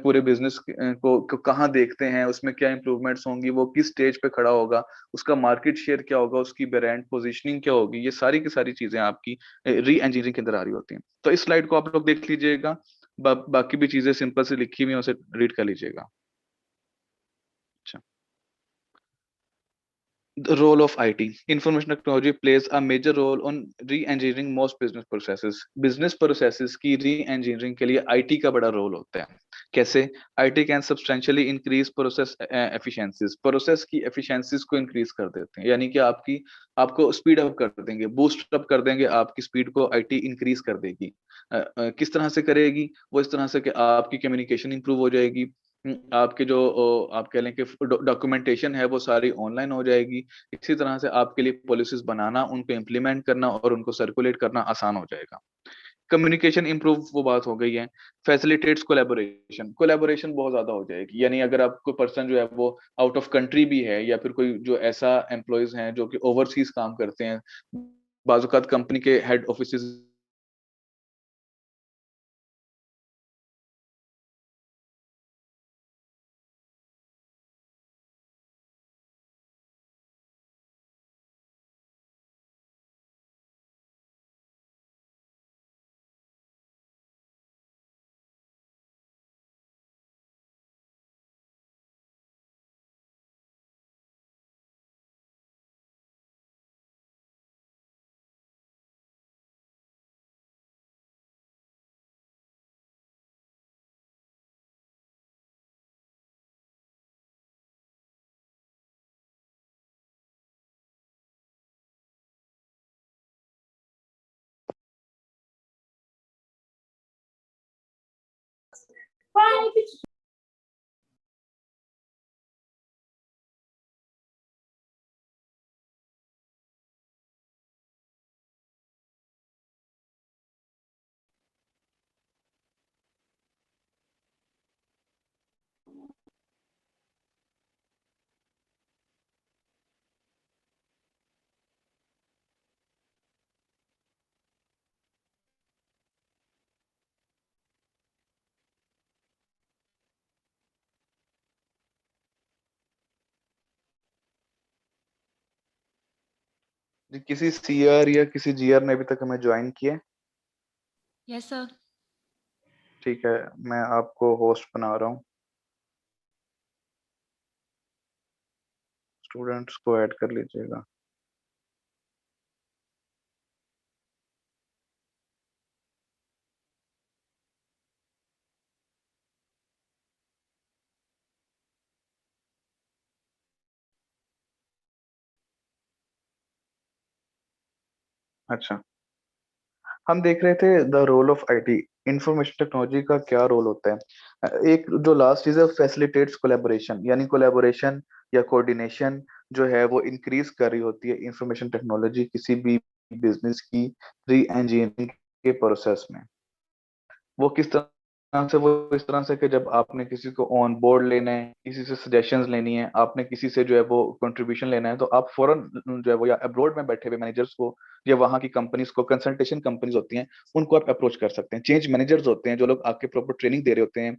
पूरे बिजनेस को कहाँ देखते हैं, उसमें क्या इंप्रूवमेंट्स होंगी, वो किस स्टेज पे खड़ा होगा, उसका मार्केट शेयर क्या होगा, उसकी ब्रांड पोजीशनिंग क्या होगी, ये सारी की सारी चीजें आपकी री इंजीनियरिंग के अंदर आ रही होती हैं। तो इस स्लाइड को आप लोग देख लीजिएगा, बाकी भी चीजें सिंपल से लिखी हुई हैं, उसे रीड कर लीजिएगा। अच्छा, the role of IT. Information technology plays a major role on re-engineering most business processes. Business processes की re-engineering के लिए IT का बड़ा रोल होता है। कैसे? IT can substantially increase process efficiencies. Process की efficiencies को increase कर देते हैं, यानी कि आपको speed up कर देंगे, boost up कर देंगे, आपकी speed को IT increase कर देगी। किस तरह से करेगी? वो इस तरह से कि आपकी communication improve हो जाएगी, आपके जो आप कह लें कि डॉक्यूमेंटेशन है वो सारी ऑनलाइन हो जाएगी। इसी तरह से आपके लिए पॉलिसीज बनाना, उनको इम्प्लीमेंट करना और उनको सर्कुलेट करना आसान हो जाएगा। कम्युनिकेशन इंप्रूव, वो बात हो गई है। फैसिलिटेट्स कोलैबोरेशन, कोलैबोरेशन बहुत ज्यादा हो जाएगी, यानी अगर आप कोई पर्सन जो है वो आउट ऑफ कंट्री भी है, या फिर कोई जो ऐसा एम्प्लॉयज हैं जो कि ओवरसीज काम करते हैं, बाजुकात कंपनी के हेड ऑफिस किसी सीआर या किसी जीआर ने अभी तक हमें ज्वाइन किया? Yes sir. ठीक है, मैं आपको होस्ट बना रहा हूँ, स्टूडेंट्स को ऐड कर लीजिएगा। अच्छा, हम देख रहे थे the role of IT, information technology का क्या रोल होता है। एक जो लास्ट चीज है, फैसिलिटेट्स कोलैबोरेशन, यानी कोलैबोरेशन या कोऑर्डिनेशन जो है वो इंक्रीज कर रही होती है इंफॉर्मेशन टेक्नोलॉजी किसी भी बिजनेस की री इंजीनियरिंग के प्रोसेस में। वो किस तरह से, वो इस तरह से कि जब आपने किसी को ऑन बोर्ड लेना है, किसी से सजेशंस लेनी है, आपने किसी से जो है वो कंट्रीब्यूशन लेना है, तो आप फौरन जो है वो या अब्रॉड में बैठे हुए मैनेजर्स को या वहाँ की कंपनीज को, कंसल्टेशन कंपनीज होती हैं, उनको आप अप्रोच कर सकते हैं। चेंज मैनेजर्स होते हैं जो लोग आपके प्रॉपर ट्रेनिंग दे रहे होते हैं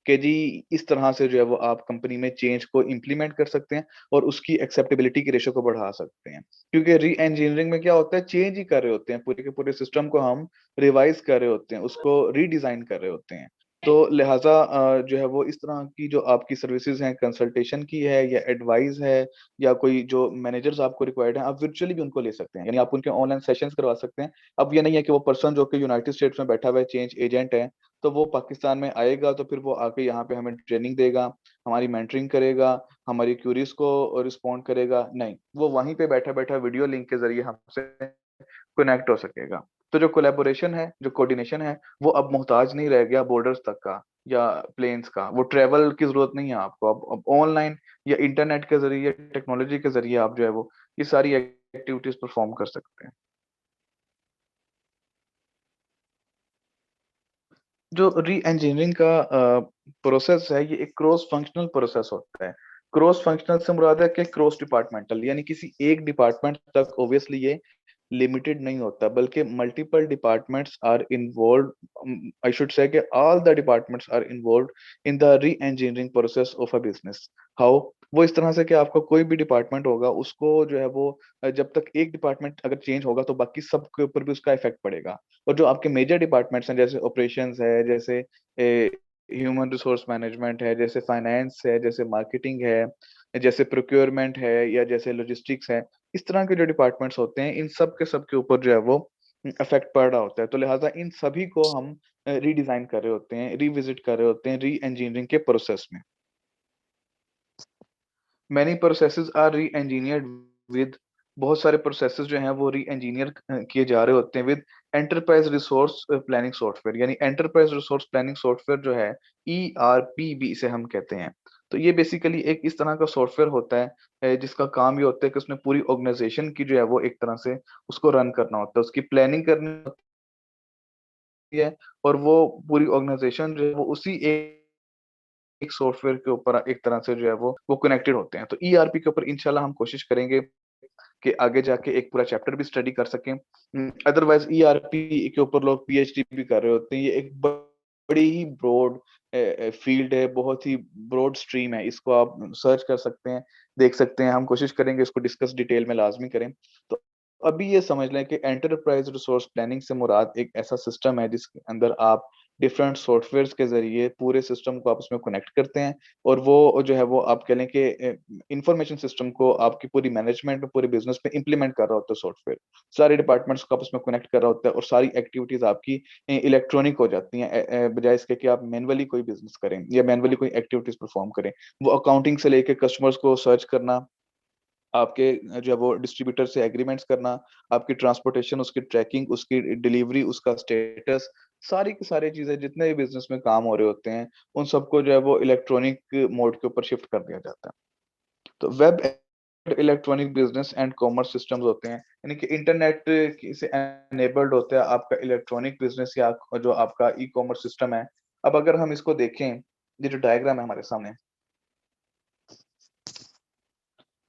कि जी इस तरह से जो है वो आप कंपनी में चेंज को इम्प्लीमेंट कर सकते हैं और उसकी एक्सेप्टेबिलिटी की रेशो को बढ़ा सकते हैं। क्योंकि री इंजीनियरिंग में क्या होता है, चेंज ही कर रहे होते हैं, पूरे के पूरे सिस्टम को हम रिवाइज कर रहे होते हैं, उसको रीडिजाइन कर रहे होते हैं। तो लिहाजा जो है वो इस तरह की जो आपकी सर्विसेज हैं, कंसल्टेशन की है या एडवाइस है या कोई जो मैनेजर्स आपको रिक्वायर्ड है, आप वर्चुअली भी उनको ले सकते हैं, यानी आप उनके ऑनलाइन सेशंस करवा सकते हैं। अब ये नहीं है कि वो पर्सन जो कि यूनाइटेड स्टेट्स में बैठा हुआ है, चेंज एजेंट है, तो वो पाकिस्तान में आएगा तो फिर वो आके यहाँ पे हमें ट्रेनिंग देगा, हमारी मेंटरिंग करेगा, हमारी क्यूरीज को रिस्पॉन्ड करेगा। नहीं, वो वहीं पे बैठा बैठा वीडियो लिंक के जरिए हमसे कनेक्ट हो सकेगा। तो जो कोलैबोरेशन है, जो कोऑर्डिनेशन है, वो अब मोहताज नहीं रह गया बॉर्डर्स तक का या प्लेन्स का। वो ट्रेवल की जरूरत नहीं है आपको, अब ऑनलाइन या इंटरनेट के जरिए, टेक्नोलॉजी के जरिए आप जो है वो ये सारी एक्टिविटीज परफॉर्म कर सकते हैं। जो री इंजीनियरिंग का प्रोसेस है, ये एक क्रॉस फंक्शनल प्रोसेस होता है। क्रॉस फंक्शनल से मुराद है कि क्रॉस डिपार्टमेंटल, यानी किसी एक डिपार्टमेंट तक ऑब्वियसली ये लिमिटेड नहीं होता, बल्कि multiple departments are involve, I should say कि all the departments are involve in the re-engineering process of a business. How? वो इस तरह से कि आपका कोई भी डिपार्टमेंट होगा, उसको जो है वो जब तक एक डिपार्टमेंट अगर चेंज होगा तो बाकी सब के ऊपर भी उसका इफेक्ट पड़ेगा। और जो आपके मेजर डिपार्टमेंट्स हैं, जैसे ऑपरेशंस है, जैसे ह्यूमन रिसोर्स मैनेजमेंट है, जैसे फाइनेंस है, जैसे मार्केटिंग है, जैसे प्रोक्योरमेंट है, या जैसे लॉजिस्टिक्स है, इस तरह के जो डिपार्टमेंट्स होते हैं, इन सब के ऊपर जो है वो इफेक्ट पड़ रहा होता है। तो लिहाजा इन सभी को हम रीडिजाइन कर रहे होते हैं, रिविजिट कर रहे होते हैं री इंजीनियरिंग के प्रोसेस में। मैनी प्रोसेसेस आर री इंजीनियर्ड विद, बहुत सारे प्रोसेसेस जो हैं वो री इंजीनियर किए जा रहे होते हैं with enterprise resource planning software. यानी एंटरप्राइज रिसोर्स प्लानिंग सॉफ्टवेयर जो है, ERP भी इसे हम कहते हैं। तो ये बेसिकली एक इस तरह का सॉफ्टवेयर होता है जिसका काम ये होता है कि उसने पूरी ऑर्गेनाइजेशन की जो है वो एक तरह से उसको रन करना होता है, उसकी प्लानिंग करनी होती है, और वो पूरी ऑर्गेनाइजेशन जो है वो उसी एक सॉफ्टवेयर के ऊपर एक तरह से जो है वो कनेक्टेड होते हैं। तो ERP के ऊपर इंशाल्लाह हम कोशिश करेंगे कि आगे जाके एक पूरा चैप्टर भी स्टडी कर सकें। अदरवाइज ERP के ऊपर लोग PhD भी कर रहे होते हैं। ये एक बड़ी ही ब्रॉड फील्ड है, बहुत ही ब्रॉड स्ट्रीम है। इसको आप सर्च कर सकते हैं, देख सकते हैं। हम कोशिश करेंगे इसको डिस्कस डिटेल में लाजमी करें। तो अभी ये समझ लें कि एंटरप्राइज रिसोर्स प्लानिंग से मुराद एक ऐसा सिस्टम है जिसके अंदर आप डिफरेंट सॉफ्टवेयर्स के ज़रिए पूरे सिस्टम को आप उसमें कनेक्ट करते हैं, और वो जो है वो आप कह लें कि इंफॉर्मेशन सिस्टम को आपकी पूरी मैनेजमेंट में, पूरे बिज़नेस में इम्प्लीमेंट कर रहा होता है सॉफ्टवेयर। सारे डिपार्टमेंट्स को आप उसमें कनेक्ट कर रहा होता है और सारी एक्टिविटीज़ आपकी इलेक्ट्रॉनिक हो जाती हैं, बजाय इसके कि आप मैनुअली कोई बिज़नेस करें या मैनुअली कोई एक्टिविटीज़ परफॉर्म करें। वो अकाउंटिंग से लेके कस्टमर्स को सर्च करना, आपके जो है वो डिस्ट्रीब्यूटर से एग्रीमेंट्स करना, आपकी ट्रांसपोर्टेशन, उसकी ट्रैकिंग, उसकी डिलीवरी, उसका स्टेटस, सारी की सारी चीज़ें जितने भी बिज़नेस में काम हो रहे होते हैं, उन सबको जो है वो इलेक्ट्रॉनिक मोड के ऊपर शिफ्ट कर दिया जाता है। तो web electronic business and commerce systems होते हैं, यानी कि इंटरनेट से एनेबल्ड होता है आपका इलेक्ट्रॉनिक बिज़नेस या जो आपका ई-कॉमर्स सिस्टम है। अब अगर हम इसको देखें, ये जो डायग्राम है हमारे सामने,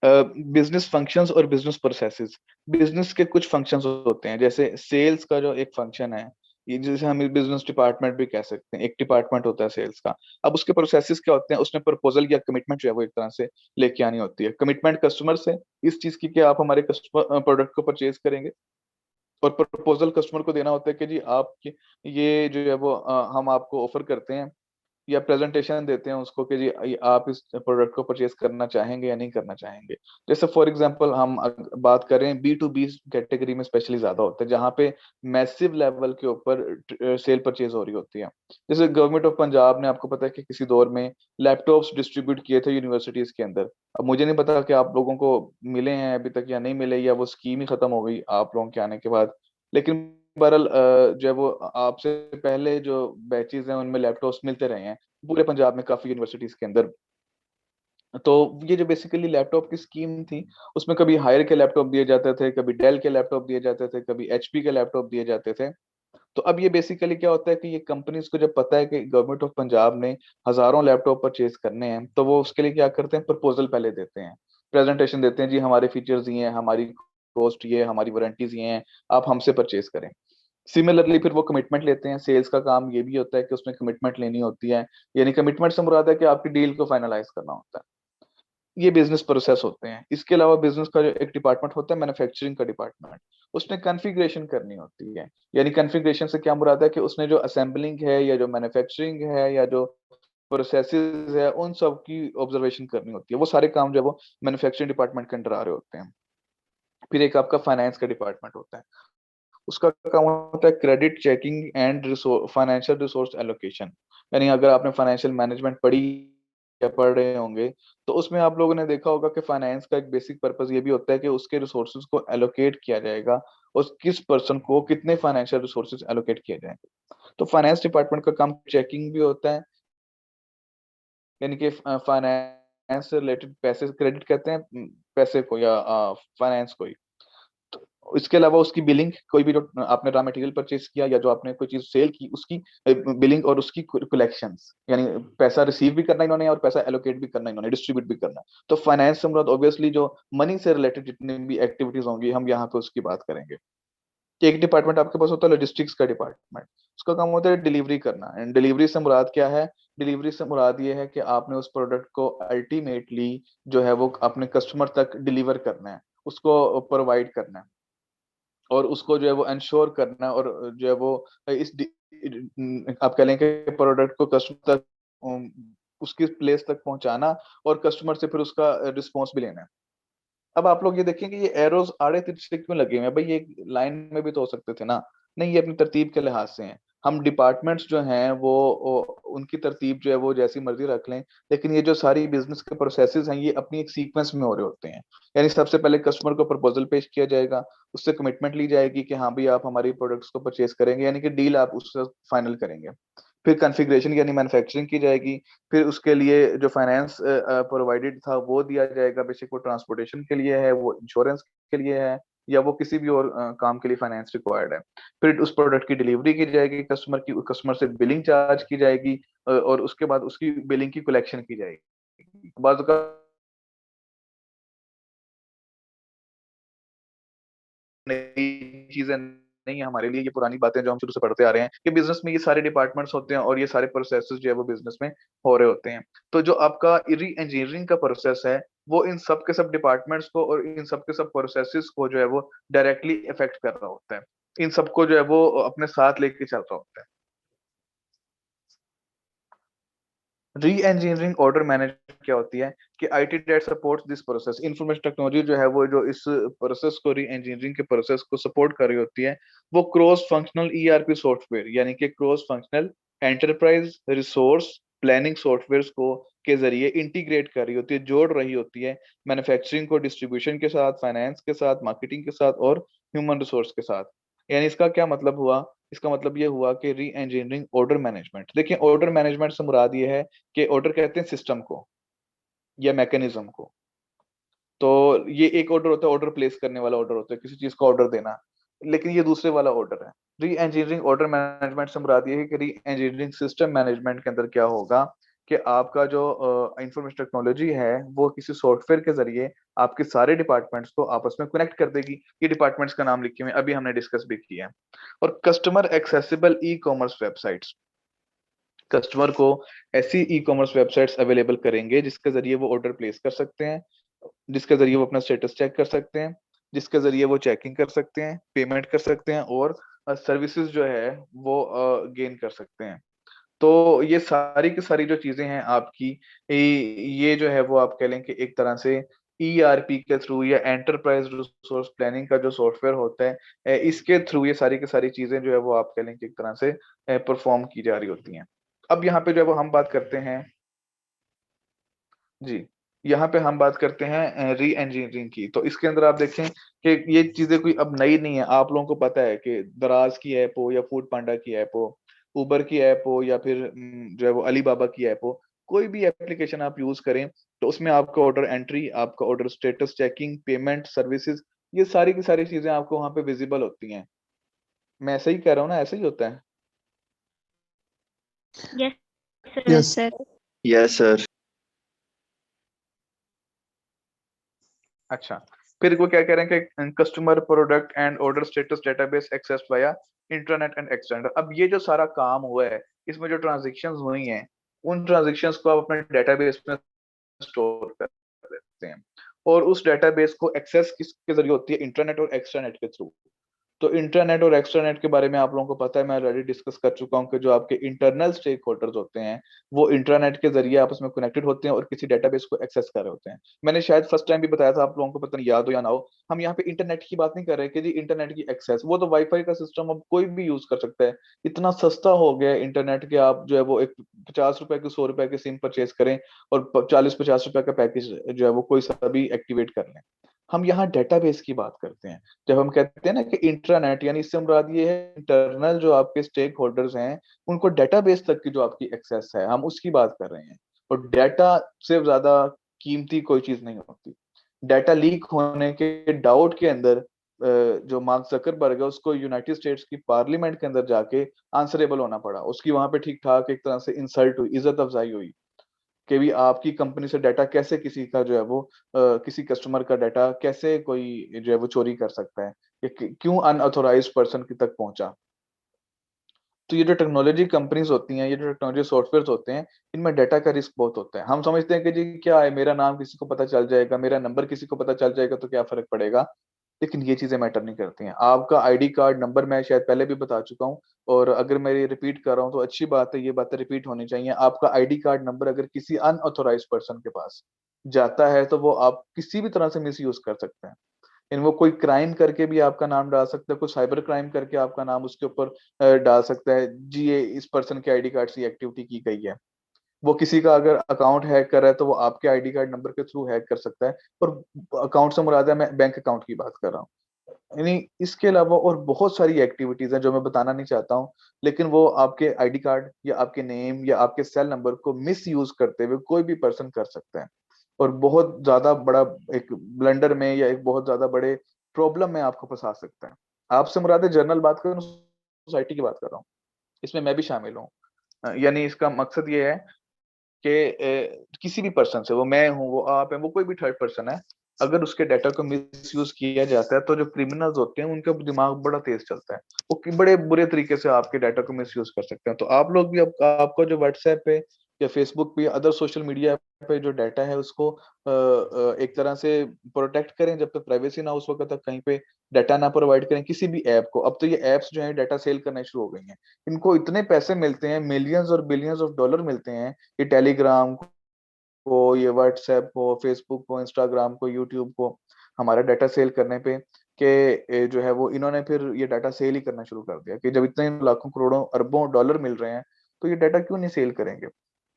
बिजनेस फंक्शंस और बिजनेस प्रोसेसेस। बिजनेस के कुछ फंक्शंस होते हैं, जैसे सेल्स का जो एक फंक्शन है, ये जैसे हम बिजनेस डिपार्टमेंट भी कह सकते हैं, एक डिपार्टमेंट होता है सेल्स का। अब उसके प्रोसेसेस क्या होते हैं, उसने प्रपोजल या कमिटमेंट जो है वो एक तरह से लेके आनी होती है। कमिटमेंट कस्टमर से इस चीज की कि आप हमारे कस्टमर प्रोडक्ट को परचेज करेंगे, और प्रपोजल कस्टमर को देना होता है कि जी आप ये जो है वो हम आपको ऑफर करते हैं, या प्रेजेंटेशन देते हैं उसको कि जी आप इस प्रोडक्ट को परचेज करना चाहेंगे या नहीं करना चाहेंगे। जैसे फॉर एग्जांपल हम बात करें बी टू बी कैटेगरी में स्पेशली ज्यादा होता है, जहाँ पे मैसिव लेवल के ऊपर सेल परचेज हो रही होती है। जैसे गवर्नमेंट ऑफ पंजाब ने, आपको पता है कि किसी दौर में लैपटॉप्स डिस्ट्रीब्यूट किए थे यूनिवर्सिटीज के अंदर। अब मुझे नहीं पता कि आप लोगों को मिले हैं अभी तक या नहीं मिले, या वो स्कीम ही खत्म हो गई आप लोगों के आने के बाद। लेकिन बहरहाल जो है वो आपसे पहले जो बैचेज हैं उनमें लैपटॉप्स मिलते रहे हैं पूरे पंजाब में काफी यूनिवर्सिटीज के अंदर। तो ये जो बेसिकली लैपटॉप की स्कीम थी, उसमें कभी हायर के लैपटॉप दिए जाते थे, कभी डेल के लैपटॉप दिए जाते थे, कभी एचपी के लैपटॉप दिए जाते थे। तो अब ये बेसिकली क्या होता है कि ये कंपनीज को जब पता है कि गवर्नमेंट ऑफ पंजाब ने हजारों लैपटॉप परचेज करने हैं, तो वो उसके लिए क्या करते हैं, प्रपोजल पहले देते हैं, प्रेजेंटेशन देते हैं, जी हमारे फीचर्स ये हैं, हमारी कॉस्ट ये है, हमारी वारंटीज ये हैं, आप हमसे परचेज करें। सिमिलरली फिर वो कमिटमेंट लेते हैं। सेल्स का काम ये भी होता है कि उसमें कमिटमेंट लेनी होती है, यानी कमिटमेंट से मुराद है कि आपकी डील को फाइनलाइज करना होता है। ये बिजनेस प्रोसेस होते हैं। इसके अलावा बिजनेस का जो एक डिपार्टमेंट होता है मैन्युफैक्चरिंग का डिपार्टमेंट, उसने कॉन्फ़िगरेशन करनी होती है। यानी कॉन्फ़िगरेशन से क्या मुराद है कि उसने जो असेंबलिंग है या जो मैन्युफैक्चरिंग है या जो प्रोसेसेस है उन सब की ऑब्जर्वेशन करनी होती है। वो सारे काम जो है वो मैन्युफैक्चरिंग डिपार्टमेंट के अंडर आ रहे होते हैं। फिर एक आपका फाइनेंस का डिपार्टमेंट होता है, उसका काम होता है credit checking and financial resource allocation. यानी अगर आपने फाइनेंशियल मैनेजमेंट पढ़ी या पढ़ रहे होंगे, तो उसमें आप लोगों ने देखा होगा कि फाइनेंस का एक बेसिक पर्पस ये भी होता है कि उसके रिसोर्सेज को एलोकेट किया जाएगा, और किस पर्सन को कितने फाइनेंशियल रिसोर्सेज एलोकेट किए जाएंगे। तो फाइनेंस डिपार्टमेंट का काम चेकिंग भी होता है, यानी कि फाइनेंस से रिलेटेड पैसे, क्रेडिट कहते हैं पैसे को या फाइनेंस को ही। तो इसके अलावा उसकी बिलिंग, कोई भी जो आपने रॉ मटेरियल परचेज किया या जो आपने कोई चीज सेल की, उसकी बिलिंग और उसकी कलेक्शंस, यानी पैसा रिसीव भी करना इन्होंने और पैसा एलोकेट भी करना इन्होंने, डिस्ट्रीब्यूट भी करना। तो फाइनेंस से मुराद ऑब्वियसली जो मनी से रिलेटेड जितनी भी एक्टिविटीज होंगी हम यहाँ पे उसकी बात करेंगे। एक डिपार्टमेंट आपके पास होता है लॉजिस्टिक्स का डिपार्टमेंट, उसका काम होता है डिलीवरी करना। एंड डिलीवरी से मुराद क्या है, डिलीवरी से मुराद ये है कि आपने उस प्रोडक्ट को अल्टीमेटली जो है वो अपने कस्टमर तक डिलीवर करना है, उसको प्रोवाइड करना है, और उसको जो है वो इंश्योर करना है, और जो है वो आप कह लें कि प्रोडक्ट को कस्टमर तक उसकी प्लेस तक पहुंचाना, और कस्टमर से फिर उसका रिस्पॉन्स भी लेना है। अब आप लोग ये देखेंगे ये एरोज आड़े तिरछे क्यों लगे हुए हैं भाई, ये लाइन में भी तो हो सकते थे ना। नहीं, ये अपनी तरतीब के लिहाज से हैं। हम डिपार्टमेंट्स जो हैं वो उनकी तरतीब जो है वो जैसी मर्जी रख लें, लेकिन ये जो सारी बिजनेस के प्रोसेसेस हैं ये अपनी एक सीक्वेंस में हो रहे होते हैं। यानी सबसे पहले कस्टमर को प्रपोजल पेश किया जाएगा, उससे कमिटमेंट ली जाएगी कि हाँ भाई आप हमारी प्रोडक्ट्स को परचेज करेंगे, यानी कि डील आप उससे फाइनल करेंगे। फिर कॉन्फ़िगरेशन यानी मैन्युफैक्चरिंग की जाएगी, फिर उसके लिए जो फाइनेंस प्रोवाइडेड था वो दिया जाएगा, बेशक वो ट्रांसपोर्टेशन के लिए है, वो इंश्योरेंस के लिए है, या वो किसी भी और काम के लिए फाइनेंस रिक्वायर्ड है। फिर उस प्रोडक्ट की डिलीवरी की जाएगी, कस्टमर से बिलिंग चार्ज की जाएगी, और उसके बाद उसकी बिलिंग की कलेक्शन की जाएगी। बाज़ का नई चीजें नहीं है हमारे लिए, ये पुरानी बातें जो हम शुरू से पढ़ते आ रहे हैं कि बिजनेस में ये सारे डिपार्टमेंट्स होते हैं और ये सारे प्रोसेसेस जो है वो बिजनेस में हो रहे होते हैं। तो जो आपका री इंजीनियरिंग का प्रोसेस है, वो इन सब के सब डिपार्टमेंट्स को और इन सब के सब प्रोसेसेस को जो है वो डायरेक्टली इफेक्ट कर रहा होता है। इन सबको जो है वो अपने साथ लेके चल रहा होता है। री इंजीनियरिंग ऑर्डर मैनेजमेंट क्या होती है कि IT that supports this process, information technology जो है वो जो इस प्रोसेस को, री इंजीनियरिंग के प्रोसेस को सपोर्ट कर रही होती है। वो क्रॉस फंक्शनल ईआरपी सॉफ्टवेयर, यानी कि cross functional enterprise resource planning software को के जरिए इंटीग्रेट कर रही होती है, जोड़ रही होती है मैन्युफैक्चरिंग को डिस्ट्रीब्यूशन के साथ, फाइनेंस के साथ, मार्केटिंग के साथ और ह्यूमन रिसोर्स के साथ। यानी इसका क्या मतलब हुआ, इसका मतलब ये हुआ कि री इंजीनियरिंग ऑर्डर मैनेजमेंट, देखिए ऑर्डर मैनेजमेंट से मुराद ये है कि ऑर्डर कहते हैं सिस्टम को या मैकेनिज्म को। तो ये एक ऑर्डर होता है, ऑर्डर प्लेस करने वाला ऑर्डर होता है, किसी चीज का ऑर्डर देना। लेकिन ये दूसरे वाला ऑर्डर है। री इंजीनियरिंग ऑर्डर मैनेजमेंट से मुराद ये है कि री इंजीनियरिंग सिस्टम मैनेजमेंट के अंदर क्या होगा कि आपका जो इंफॉर्मेशन टेक्नोलॉजी है वो किसी सॉफ्टवेयर के जरिए आपके सारे डिपार्टमेंट्स को आपस में कनेक्ट कर देगी। ये डिपार्टमेंट्स का नाम लिखे हुए हैं, अभी हमने डिस्कस भी किया है। और customer accessible e commerce websites, customer को ऐसी ई कॉमर्स वेबसाइट्स अवेलेबल करेंगे जिसके जरिए वो ऑर्डर प्लेस कर सकते हैं, जिसके जरिए वो अपना स्टेटस चेक कर सकते हैं, जिसके जरिए वो चेकिंग कर सकते हैं, पेमेंट कर सकते हैं और सर्विसेज जो है वो गेन कर सकते हैं। तो ये सारी की सारी जो चीजें हैं आपकी, ये जो है वो आप कह लें कि एक तरह से ईआरपी के थ्रू या एंटरप्राइज रिसोर्स प्लानिंग का जो सॉफ्टवेयर होता है, इसके थ्रू ये सारी की सारी चीजें जो है वो आप कह लें कि एक तरह से परफॉर्म की जा रही होती हैं। अब यहाँ पे जो है वो हम बात करते हैं, जी, यहाँ पे हम बात करते हैं री इंजीनियरिंग की। तो इसके अंदर आप देखें कि ये चीजें कोई अब नई नहीं है, आप लोगों को पता है कि दराज की ऐप हो या फूड पांडा की ऐप हो, उबर की ऐप हो या फिर जो है वो अलीबाबा की ऐप हो, कोई भी एप्लीकेशन आप यूज करें तो उसमें आपका ऑर्डर एंट्री, आपका order status checking, payment, services, ये सारी की सारी चीजें आपको वहां पे विजिबल होती हैं। मैं सही कह रहा हूँ ना, ऐसा ही होता है? Yes Yes. Sir. Yes, sir. अच्छा, फिर वो क्या कह रहे हैं कि customer product and order status database access via internet and extender. अब ये जो सारा काम हुआ है, इसमें जो ट्रांजेक्शन्स हुई हैं, उन ट्रांजेक्शन्स को आप अपने डेटाबेस में स्टोर कर देते हैं और उस डेटाबेस को एक्सेस किसके जरिए होती है? इंटरनेट और एक्सट्रानेट के थ्रू। तो इंटरनेट और एक्सट्रानेट के बारे में आप लोगों को पता है, मैं ऑलरेडी डिस्कस कर चुका हूं कि जो आपके इंटरनल स्टेक होल्डर्स होते हैं वो इंटरनेट के जरिए आपस में कनेक्टेड होते हैं और किसी डेटाबेस को एक्सेस कर रहे होते हैं। मैंने शायद फर्स्ट टाइम भी बताया था, आप लोगों को पता नहीं याद हो या ना हो, हम यहाँ पे इंटरनेट की बात नहीं कर रहे कि जी इंटरनेट की एक्सेस, वो तो वाईफाई का सिस्टम अब कोई भी यूज कर सकता है। इतना सस्ता हो गया है इंटरनेट के, आप जो है वो एक 50 रुपए की 100 रुपए की सिम परचेज करें और 40-50 रुपए का पैकेज जो है वो कोई सा भी एक्टिवेट कर लें। हम यहाँ डेटाबेस की बात करते हैं। जब हम कहते हैं ना कि इंट्रानेट, यानी इससे मुराद ये है इंटरनल जो आपके स्टेक होल्डर्स हैं उनको डेटाबेस तक की जो आपकी एक्सेस है, हम उसकी बात कर रहे हैं। और डेटा से ज्यादा कीमती कोई चीज नहीं होती। डेटा लीक होने के डाउट के अंदर जो मार्क जकरबर्ग है उसको यूनाइटेड स्टेट्स की पार्लियामेंट के अंदर जाके आंसरेबल होना पड़ा, उसकी वहां पे ठीक ठाक एक तरह से इंसल्ट हुई, इज्जत अफजाई हुई कि भी आपकी कंपनी से डाटा कैसे किसी का जो है वो किसी कस्टमर का डाटा कैसे कोई जो है वो चोरी कर सकता है, या क्यों अनऑथोराइज्ड पर्सन की तक पहुंचा। तो ये जो टेक्नोलॉजी कंपनीज होती हैं, ये जो टेक्नोलॉजी सॉफ्टवेयर होते हैं, इनमें डाटा का रिस्क बहुत होता है। हम समझते हैं कि जी क्या है, मेरा नाम किसी को पता चल जाएगा, मेरा नंबर किसी को पता चल जाएगा तो क्या फर्क पड़ेगा। लेकिन ये चीजें मैटर नहीं करती हैं। आपका आईडी कार्ड नंबर मैं शायद पहले भी बता चुका हूँ, और अगर मैं ये रिपीट कर रहा हूँ तो अच्छी बात है, ये बातें रिपीट होनी चाहिए। आपका आईडी कार्ड नंबर अगर किसी अनऑथोराइज पर्सन के पास जाता है तो वो आप किसी भी तरह से मिस यूज कर सकते हैं। इन वो कोई क्राइम करके भी आपका नाम डाल सकता है, कोई साइबर क्राइम करके आपका नाम उसके ऊपर डाल सकता है, जी ये इस पर्सन के आईडी कार्ड से एक्टिविटी की गई है। वो किसी का अगर अकाउंट हैक कर रहा है तो वो आपके आईडी कार्ड नंबर के थ्रू हैक कर सकता है। और अकाउंट से मुराद है, मैं बैंक अकाउंट की बात कर रहा हूँ। यानी इसके अलावा और बहुत सारी एक्टिविटीज हैं जो मैं बताना नहीं चाहता हूँ, लेकिन वो आपके आईडी कार्ड या आपके नेम या आपके सेल नंबर को मिस यूज करते हुए कोई भी पर्सन कर सकता है, और बहुत ज्यादा बड़ा एक ब्लंडर में या एक बहुत ज्यादा बड़े प्रॉब्लम में आपको फंसा सकता है। आपसे मुराद है जनरल बात कर रहा हूँ, सोसाइटी की बात कर रहा हूँ, इसमें मैं भी शामिल हूँ। यानी इसका मकसद ये है कि किसी भी पर्सन से, वो मैं हूँ, वो आप है, वो कोई भी थर्ड पर्सन है, अगर उसके डाटा को मिस यूज किया जाता है तो जो क्रिमिनल्स होते हैं उनका दिमाग बड़ा तेज चलता है, वो बड़े बुरे तरीके से आपके डाटा को मिस यूज कर सकते हैं। तो आप लोग भी आपका जो व्हाट्सएप पे या फेसबुक पे या अदर सोशल मीडिया पे जो डाटा है उसको एक तरह से प्रोटेक्ट करें, जब तक प्राइवेसी ना हो उस वक्त तक कहीं पे डाटा ना प्रोवाइड करें किसी भी ऐप को। अब तो ये ऐप्स जो है डाटा सेल करना शुरू हो गई हैं, इनको इतने पैसे मिलते हैं, मिलियंस और बिलियंस ऑफ डॉलर मिलते हैं, ये टेलीग्राम को, ये व्हाट्सएप को, फेसबुक को, इंस्टाग्राम को, यूट्यूब को, हमारा डाटा सेल करने पे, कि जो है वो इन्होंने फिर ये डाटा सेल ही करना शुरू कर दिया कि जब इतने लाखों करोड़ों अरबों डॉलर मिल रहे हैं तो ये डाटा क्यों नहीं सेल करेंगे।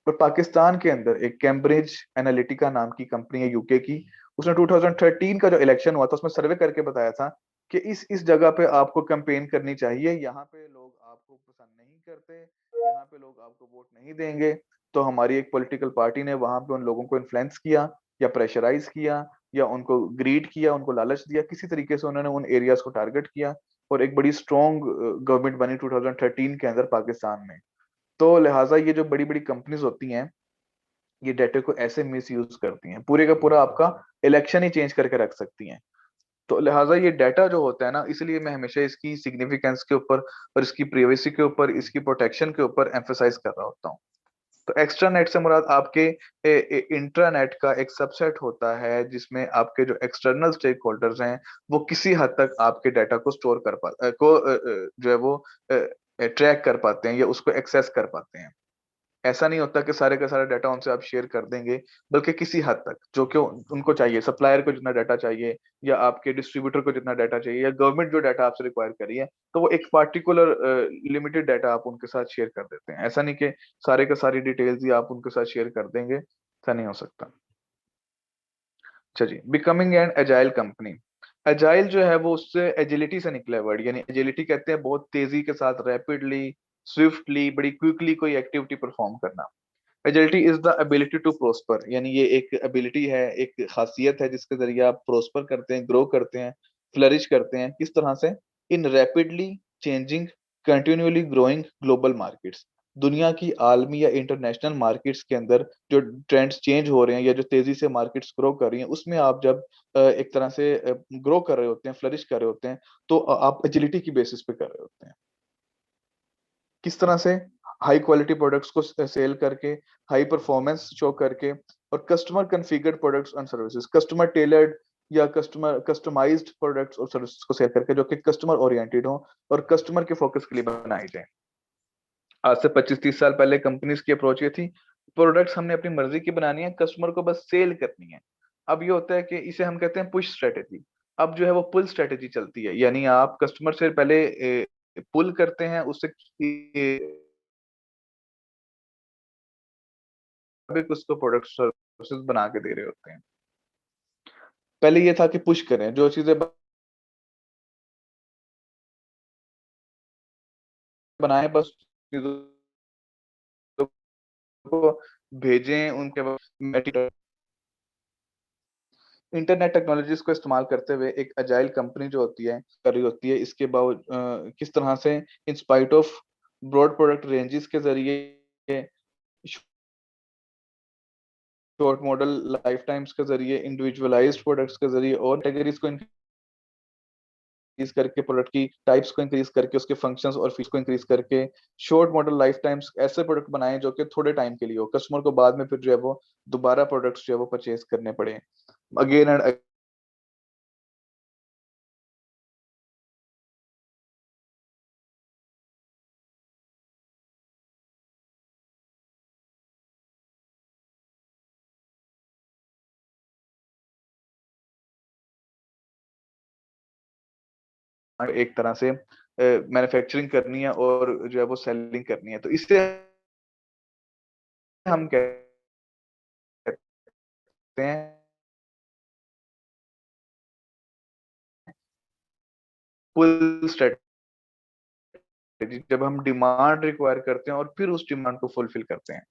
और पाकिस्तान के अंदर एक कैम्ब्रिज एनालिटिका नाम की कंपनी है यूके की, उसने 2013 का जो इलेक्शन हुआ था उसमें सर्वे करके बताया था कि इस जगह पे आपको कैंपेन करनी चाहिए, यहाँ पे लोग आपको पसंद नहीं करते, यहाँ पे लोग आपको वोट नहीं देंगे। तो हमारी एक पॉलिटिकल पार्टी ने वहां पे उन लोगों को इन्फ्लुएंस किया या प्रेशराइज किया या उनको ग्रीड किया, उनको लालच दिया, किसी तरीके से उन्होंने उन एरियाज को टारगेट किया और एक बड़ी स्ट्रॉन्ग गवर्नमेंट बनी 2013 के अंदर पाकिस्तान में। तो लिहाजा ये जो बड़ी बड़ी कंपनीज होती हैं ये डाटा को ऐसे मिस यूज करती हैं, पूरे का पूरा आपका इलेक्शन ही चेंज करके रख सकती हैं। तो लिहाजा ये डाटा जो होता है ना, इसलिए मैं हमेशा इसकी सिग्निफिकेंस के ऊपर और इसकी प्राइवेसी के ऊपर, इसकी प्रोटेक्शन के ऊपर एम्फेसाइज कर रहा होता हूँ। तो एक्स्ट्रा नेट से मुराद आपके इंट्रानेट का एक सबसेट होता है, जिसमें आपके जो एक्सटर्नल स्टेक होल्डर्स हैं वो किसी हद तक आपके डाटा को स्टोर कर जो है वो ट्रैक कर पाते हैं या उसको एक्सेस कर पाते हैं। ऐसा नहीं होता कि सारे का सारा डाटा उनसे आप शेयर कर देंगे, बल्कि किसी हद तक जो कि उनको चाहिए, सप्लायर को जितना डाटा चाहिए या आपके डिस्ट्रीब्यूटर को जितना डाटा चाहिए या गवर्नमेंट जो डाटा आपसे रिक्वायर करी है, तो वो एक पार्टिकुलर लिमिटेड डाटा आप उनके साथ शेयर कर देते हैं। ऐसा नहीं कि सारे का सारी डिटेल्स ही आप उनके साथ शेयर कर देंगे, ऐसा नहीं हो सकता। अच्छा जी, becoming an agile company. Agile जो है वो उससे एजिलिटी से निकला है वर्ड, यानी एजिलिटी कहते हैं बहुत तेजी के साथ, रैपिडली, स्विफ्टली, बड़ी क्विकली कोई एक्टिविटी परफॉर्म करना। Agility is the ability to prosper, यानी ये एक एबिलिटी है, एक खासियत है जिसके जरिए आप प्रोस्पर करते हैं, ग्रो करते हैं, फ्लरिश करते हैं। किस तरह से? In rapidly changing, continually growing global markets. दुनिया की आलमी या इंटरनेशनल मार्केट्स के अंदर जो ट्रेंड्स चेंज हो रहे हैं या जो तेजी से मार्केट्स ग्रो कर रही हैं, उसमें आप जब एक तरह से ग्रो कर रहे होते हैं, फ्लरिश कर रहे होते हैं, तो आप एजिलिटी की बेसिस पे कर रहे होते हैं। किस तरह से? हाई क्वालिटी प्रोडक्ट्स को सेल करके, हाई परफॉर्मेंस शो करके, और customer configured products and services, customer tailored या कस्टमर कस्टमाइज्ड प्रोडक्ट्स और सर्विसेज को सेल करके जो कि कस्टमर ओरिएंटेड हो और कस्टमर के फोकस के लिए बनाई जाए। आज से 25-30 साल पहले कंपनीज की अप्रोच ये थी, प्रोडक्ट्स हमने अपनी मर्जी की बनानी है, कस्टमर को बस सेल करनी है। अब ये होता है कि इसे हम कहते हैं पुश स्ट्रेटेजी। अब जो है वो पुल स्ट्रेटेजी चलती है, यानी आप कस्टमर से पहले पुल करते हैं, उससे उसको प्रोडक्ट सर्विसेज बना के दे रहे होते हैं। पहले ये था कि पुश करें जो चीजें बनाए, बस चीजों को भेजें उनके पास। इंटरनेट टेक्नोलॉजीज को इस्तेमाल करते हुए एक अजाइल कंपनी जो होती है कर रही होती है, इसके बावजूद किस तरह से in spite of broad product ranges के जरिए, शॉर्ट मॉडल लाइफ टाइम्स के जरिए, इंडिविजुअलाइज्ड प्रोडक्ट्स के जरिए और कैटेगरीज को इंक्रीज करके, प्रोडक्ट की टाइप्स को इंक्रीज करके, उसके फंक्शंस और फीस को इंक्रीज करके, शॉर्ट मॉडल लाइफ टाइम्स ऐसे प्रोडक्ट बनाए जो कि थोड़े टाइम के लिए हो, कस्टमर को बाद में फिर जो है वो दोबारा प्रोडक्ट्स जो है वो परचेज करने पड़े अगेन एंड एक तरह से मैन्युफैक्चरिंग करनी है और जो है वो सेलिंग करनी है। तो इससे हम कहते हैं पुल स्ट्रेटजी, जब हम डिमांड रिक्वायर करते हैं और फिर उस डिमांड को फुलफिल करते हैं।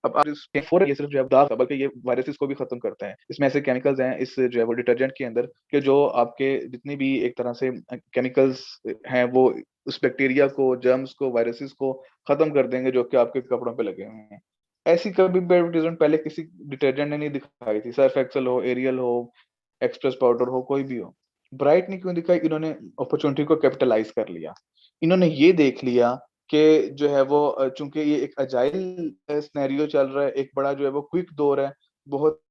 अब आप ये सिर्फ जो है दाग, बल्कि ये वायरसेस को भी खत्म करता है। इसमें ऐसे केमिकल्स हैं इस जो है वो डिटर्जेंट के अंदर कि जो आपके जितनी भी एक तरह से केमिकल्स हैं वो उस बैक्टीरिया को, जर्म्स को, वायरसेस को खत्म कर देंगे जो कि आपके कपड़ों पे लगे हुए हैं। ऐसी कभी भी एडवर्टाइजमेंट पहले किसी डिटर्जेंट ने नहीं दिखाई थी। सर्फ एक्सेल हो, एरियल हो, एक्सप्रेस पाउडर हो, कोई भी हो। ब्राइट ने क्यों दिखाई? इन्होंने अपॉर्चुनिटी को कैपिटलाइज कर लिया। इन्होंने ये देख लिया कि जो है वो चूंकि ये एक अजाइल सिनेरियो चल रहा है, एक बड़ा जो है वो क्विक दौर है, बहुत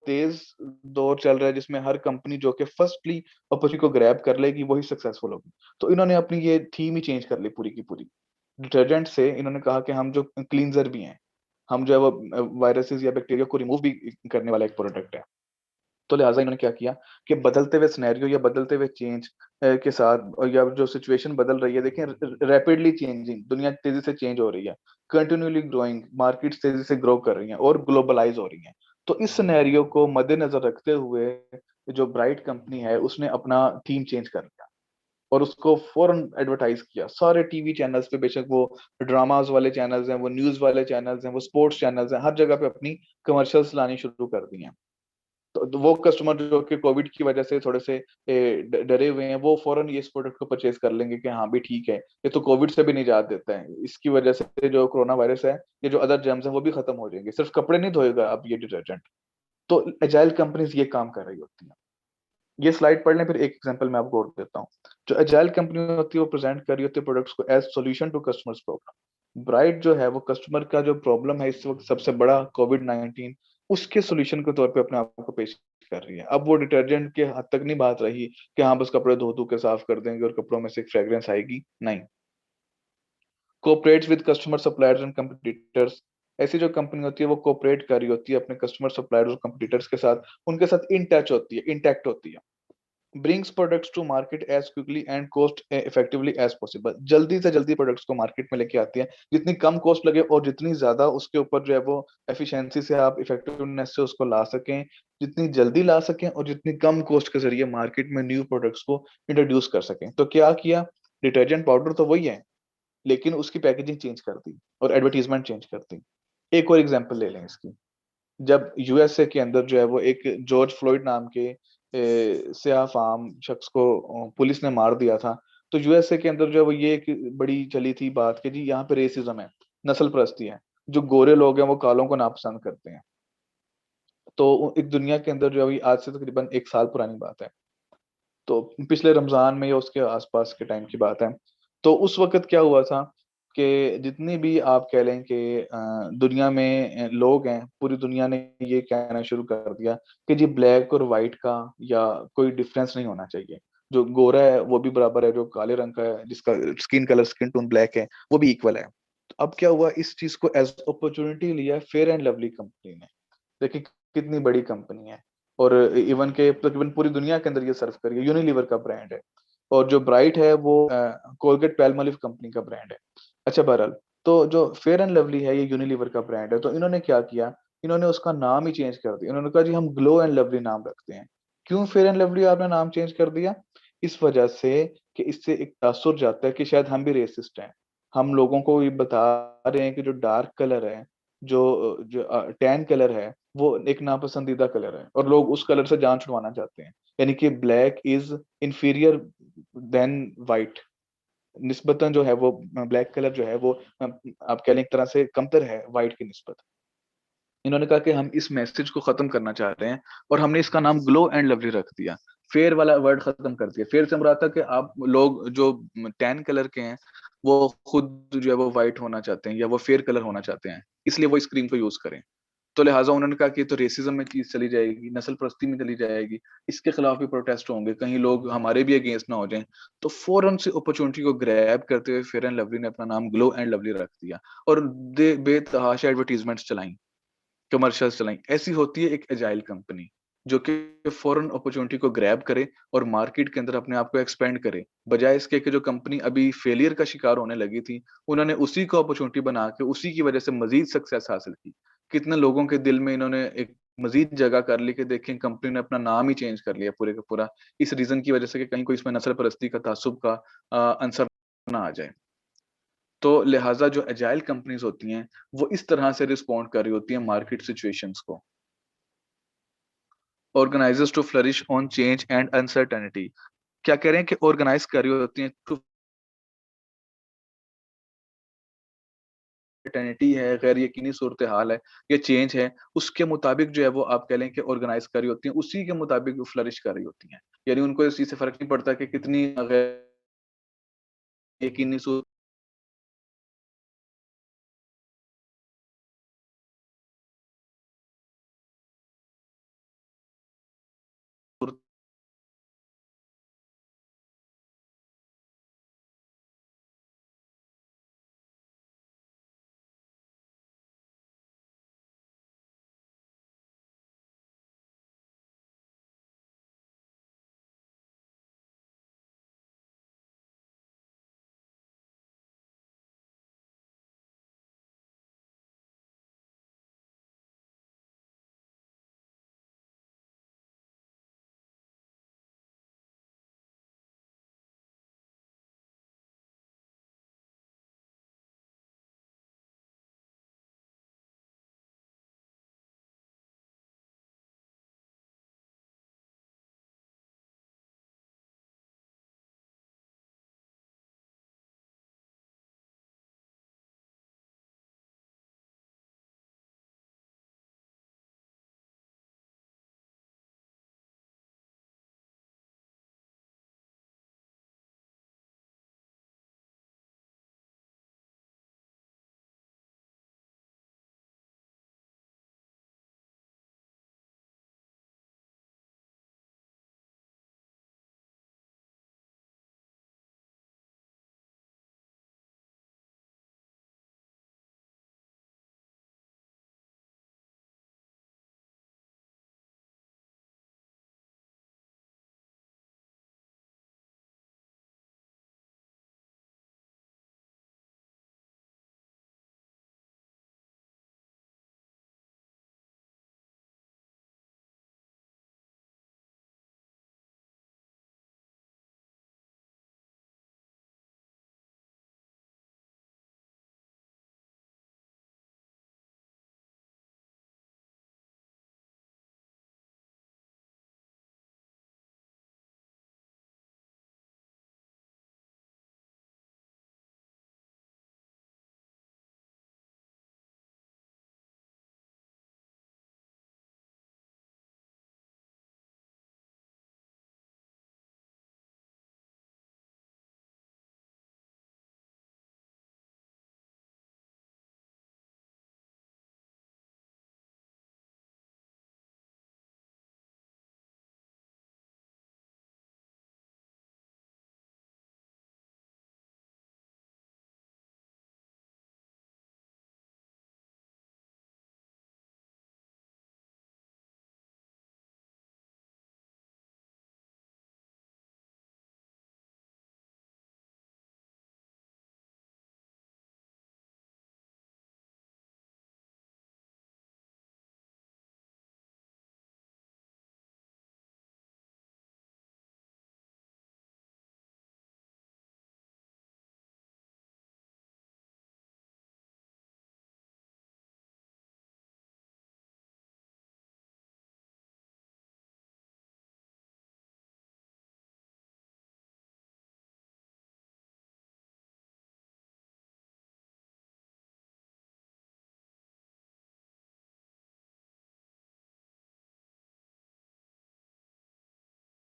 तेज दौर चल रहा है जिसमें हर कंपनी जो कि फर्स्टली अपॉर्चुनिटी को ग्रैब कर लेगी वही सक्सेसफुल होगी। तो इन्होंने अपनी ये थीम ही चेंज कर ली पूरी की पूरी। डिटर्जेंट से इन्होंने कहा कि हम जो क्लींजर भी हैं, हम जो है वो वायरसेस या बैक्टीरिया को रिमूव भी करने वाला एक प्रोडक्ट है। तो लिहाजा इन्होंने क्या किया कि बदलते हुए सिनेरियो या बदलते हुए चेंज के साथ, और या जो सिचुएशन बदल रही है, देखें रैपिडली चेंजिंग, दुनिया तेजी से चेंज हो रही है, कंटिन्यूअली ग्रोइंग मार्केट्स तेजी से ग्रो कर रही हैं और ग्लोबलाइज हो रही हैं। तो इस सिनेरियो को मद्देनजर रखते हुए जो ब्राइट कंपनी है उसने अपना थीम चेंज कर लिया। और उसको फौरन एडवर्टाइज किया सारे टीवी चैनल्स पे, बेशक वो ड्रामाज वाले चैनल्स हैं, वो न्यूज वाले चैनल्स हैं, वो स्पोर्ट्स चैनल्स हैं, हर जगह पे अपनी कमर्शियल्स लानी शुरू कर दी हैं। तो वो कस्टमर जो कि कोविड की वजह से थोड़े से डरे हुए हैं, वो फौरन ये इस प्रोडक्ट को परचेज कर लेंगे कि हाँ भी ठीक है, ये तो कोविड से भी निजात देता है, इसकी वजह से जो कोरोना वायरस है, ये जो अदर जर्म्स हैं वो भी खत्म हो जाएंगे, सिर्फ कपड़े नहीं धोएगा अब ये डिटर्जेंट। तो एजाइल कंपनीज ये काम कर रही होती हैं। ये स्लाइड पढ़ लें, फिर एक एग्जांपल मैं आपको और देता हूँ। जो एजाइल कंपनी होती है वो प्रेजेंट कर रही होती है प्रोडक्ट्स को as solution to customers problem. Bright जो है वो कस्टमर का जो प्रॉब्लम है इस वक्त सबसे बड़ा कोविड-19, उसके सॉल्यूशन के तौर पे अपने आप को पेश कर रही है। अब वो डिटर्जेंट के हद तक नहीं बात रही कि हाँ बस कपड़े धो धो के साफ कर देंगे और कपड़ों में से एक फ्रेग्रेंस आएगी, नहीं। Cooperates with customer suppliers and competitors, ऐसी जो कंपनी होती है वो कोऑपरेट कर रही होती है अपने कस्टमर सप्लायर्स और कंपटीटर्स के साथ, उनके साथ इन टच होती है, इंटैक्ट होती है। Brings products to market as quickly and cost effectively as possible, जल्दी से जल्दी प्रोडक्ट्स को मार्केट में लेके आती है, जितनी कम कॉस्ट लगे और जितनी ज्यादा उसके ऊपर जो है वो एफिशिएंसी से आप इफेक्टिवनेस से उसको ला सकें, जितनी जल्दी ला सकें और जितनी कम कॉस्ट के जरिए मार्केट में न्यू प्रोडक्ट्स को इंट्रोड्यूस कर सकें। तो क्या किया, डिटर्जेंट पाउडर तो वही है, लेकिन उसकी पैकेजिंग चेंज कर दी और एडवर्टीजमेंट चेंज कर दी। एक और एग्जांपल ले लें इसकी। जब यूएसए के अंदर जो है वो एक जॉर्ज फ्लॉयड नाम के स्याह फाम शख्स को पुलिस ने मार दिया था, तो यूएसए के अंदर जो है वो ये एक बड़ी चली थी बात कि जी यहाँ पे रेसिज्म है, नस्ल परस्ती है, जो गोरे लोग हैं वो कालों को नापसंद करते हैं। तो एक दुनिया के अंदर जो है आज से तकरीबन 1 साल पुरानी बात है, तो पिछले रमजान में या उसके आसपास के टाइम की बात है। तो उस वक्त क्या हुआ था कि जितनी भी आप कह लें कि दुनिया में लोग हैं, पूरी दुनिया ने ये कहना शुरू कर दिया कि जी ब्लैक और वाइट का या कोई डिफरेंस नहीं होना चाहिए, जो गोरा है वो भी बराबर है, जो काले रंग का है जिसका skin colour skin tone black है वो भी इक्वल है। तो अब क्या हुआ, इस चीज को एज अपॉर्चुनिटी लिया फेयर एंड लवली कंपनी ने। देखिए कितनी बड़ी कंपनी है, और इवन के तकरीबन पूरी दुनिया के अंदर ये सर्व कर रही है, यूनिलीवर का ब्रांड है, और जो ब्राइट है वो कोलगेट पैल्मोलिव कंपनी का ब्रांड है। अच्छा बहरहाल, तो जो फेयर एंड लवली है ये यूनिलीवर का ब्रांड है, तो इन्होंने क्या किया, इन्होंने उसका नाम ही चेंज कर दिया। इन्होंने कहा जी हम ग्लो एंड लवली नाम रखते हैं। क्यों फेयर एंड लवली आपने नाम चेंज कर दिया? इस वजह से कि इससे एक तासुर जाता है कि शायद हम भी रेसिस्ट हैं, हम लोगों को ये बता रहे हैं कि जो डार्क कलर है, जो जो टैन कलर है, वो एक नापसंदीदा कलर है और लोग उस कलर से जान छुड़वाना चाहते हैं, यानी कि black is inferior than white. निस्बतन जो है वो ब्लैक कलर जो है वो आप कह लें एक तरह से कमतर है व्हाइट की निस्बत। इन्होंने कहा कि हम इस मैसेज को खत्म करना चाहते हैं और हमने इसका नाम ग्लो एंड लवली रख दिया। फेयर वाला वर्ड खत्म कर दिया। फेयर से मुराद था कि आप लोग जो टैन कलर के हैं वो खुद जो है वो व्हाइट होना चाहते हैं या वो फेयर कलर होना चाहते हैं, इसलिए वो इस क्रीम को यूज करें। तो लिहाजा उन्होंने कहा कि तो रेसिज्म में चीज चली जाएगी, नस्ल परस्ती में चली जाएगी, इसके खिलाफ भी प्रोटेस्ट होंगे, कहीं लोग हमारे भी अगेंस्ट ना हो जाएं। तो फौरन से अपॉर्चुनिटी को ग्रैब करते हुए फेयर एंड लवली ने अपना नाम ग्लो एंड लवली रख दिया और बेतहाशा एडवर्टीजमेंट्स चलाई, कमर्शियल्स चलाई। ऐसी होती है एक एजाइल कंपनी जो कि फौरन अपॉर्चुनिटी को ग्रैब करे और मार्केट के अंदर अपने आप को एक्सपेंड करे, बजाय इसके कि जो कंपनी अभी फेलियर का शिकार होने लगी थी उन्होंने उसी को अपॉर्चुनिटी बना के उसी की वजह से मजीद सक्सेस हासिल की। कितने लोगों के दिल में इन्होंने एक मजीद जगह कर ली कि देखें कंपनी ने अपना नाम ही चेंज कर लिया पूरे का पूरा, इस रीजन की वजह से कि कहीं कोई इसमें नस्ल परस्ती का तासुब का अंसर ना आ जाए। तो लिहाजा जो एजाइल कंपनीज होती हैं वो इस तरह से रिस्पॉन्ड कर रही होती हैं मार्केट सिचुएशंस को। Organisers to flourish on change and uncertainty, क्या कह रहे हैं कि ऑर्गेनाइज कर रही होती हैं टू सर्टेनिटी है, गैर यकीनी सूरत हाल है, ये चेंज है, उसके मुताबिक जो है वो आप कह लें कि ऑर्गेनाइज कर रही होती हैं, उसी के मुताबिक वो फ्लरिश कर रही होती हैं। यानी उनको इस चीज से फर्क नहीं पड़ता कि कितनी गैर यकीनी सूरत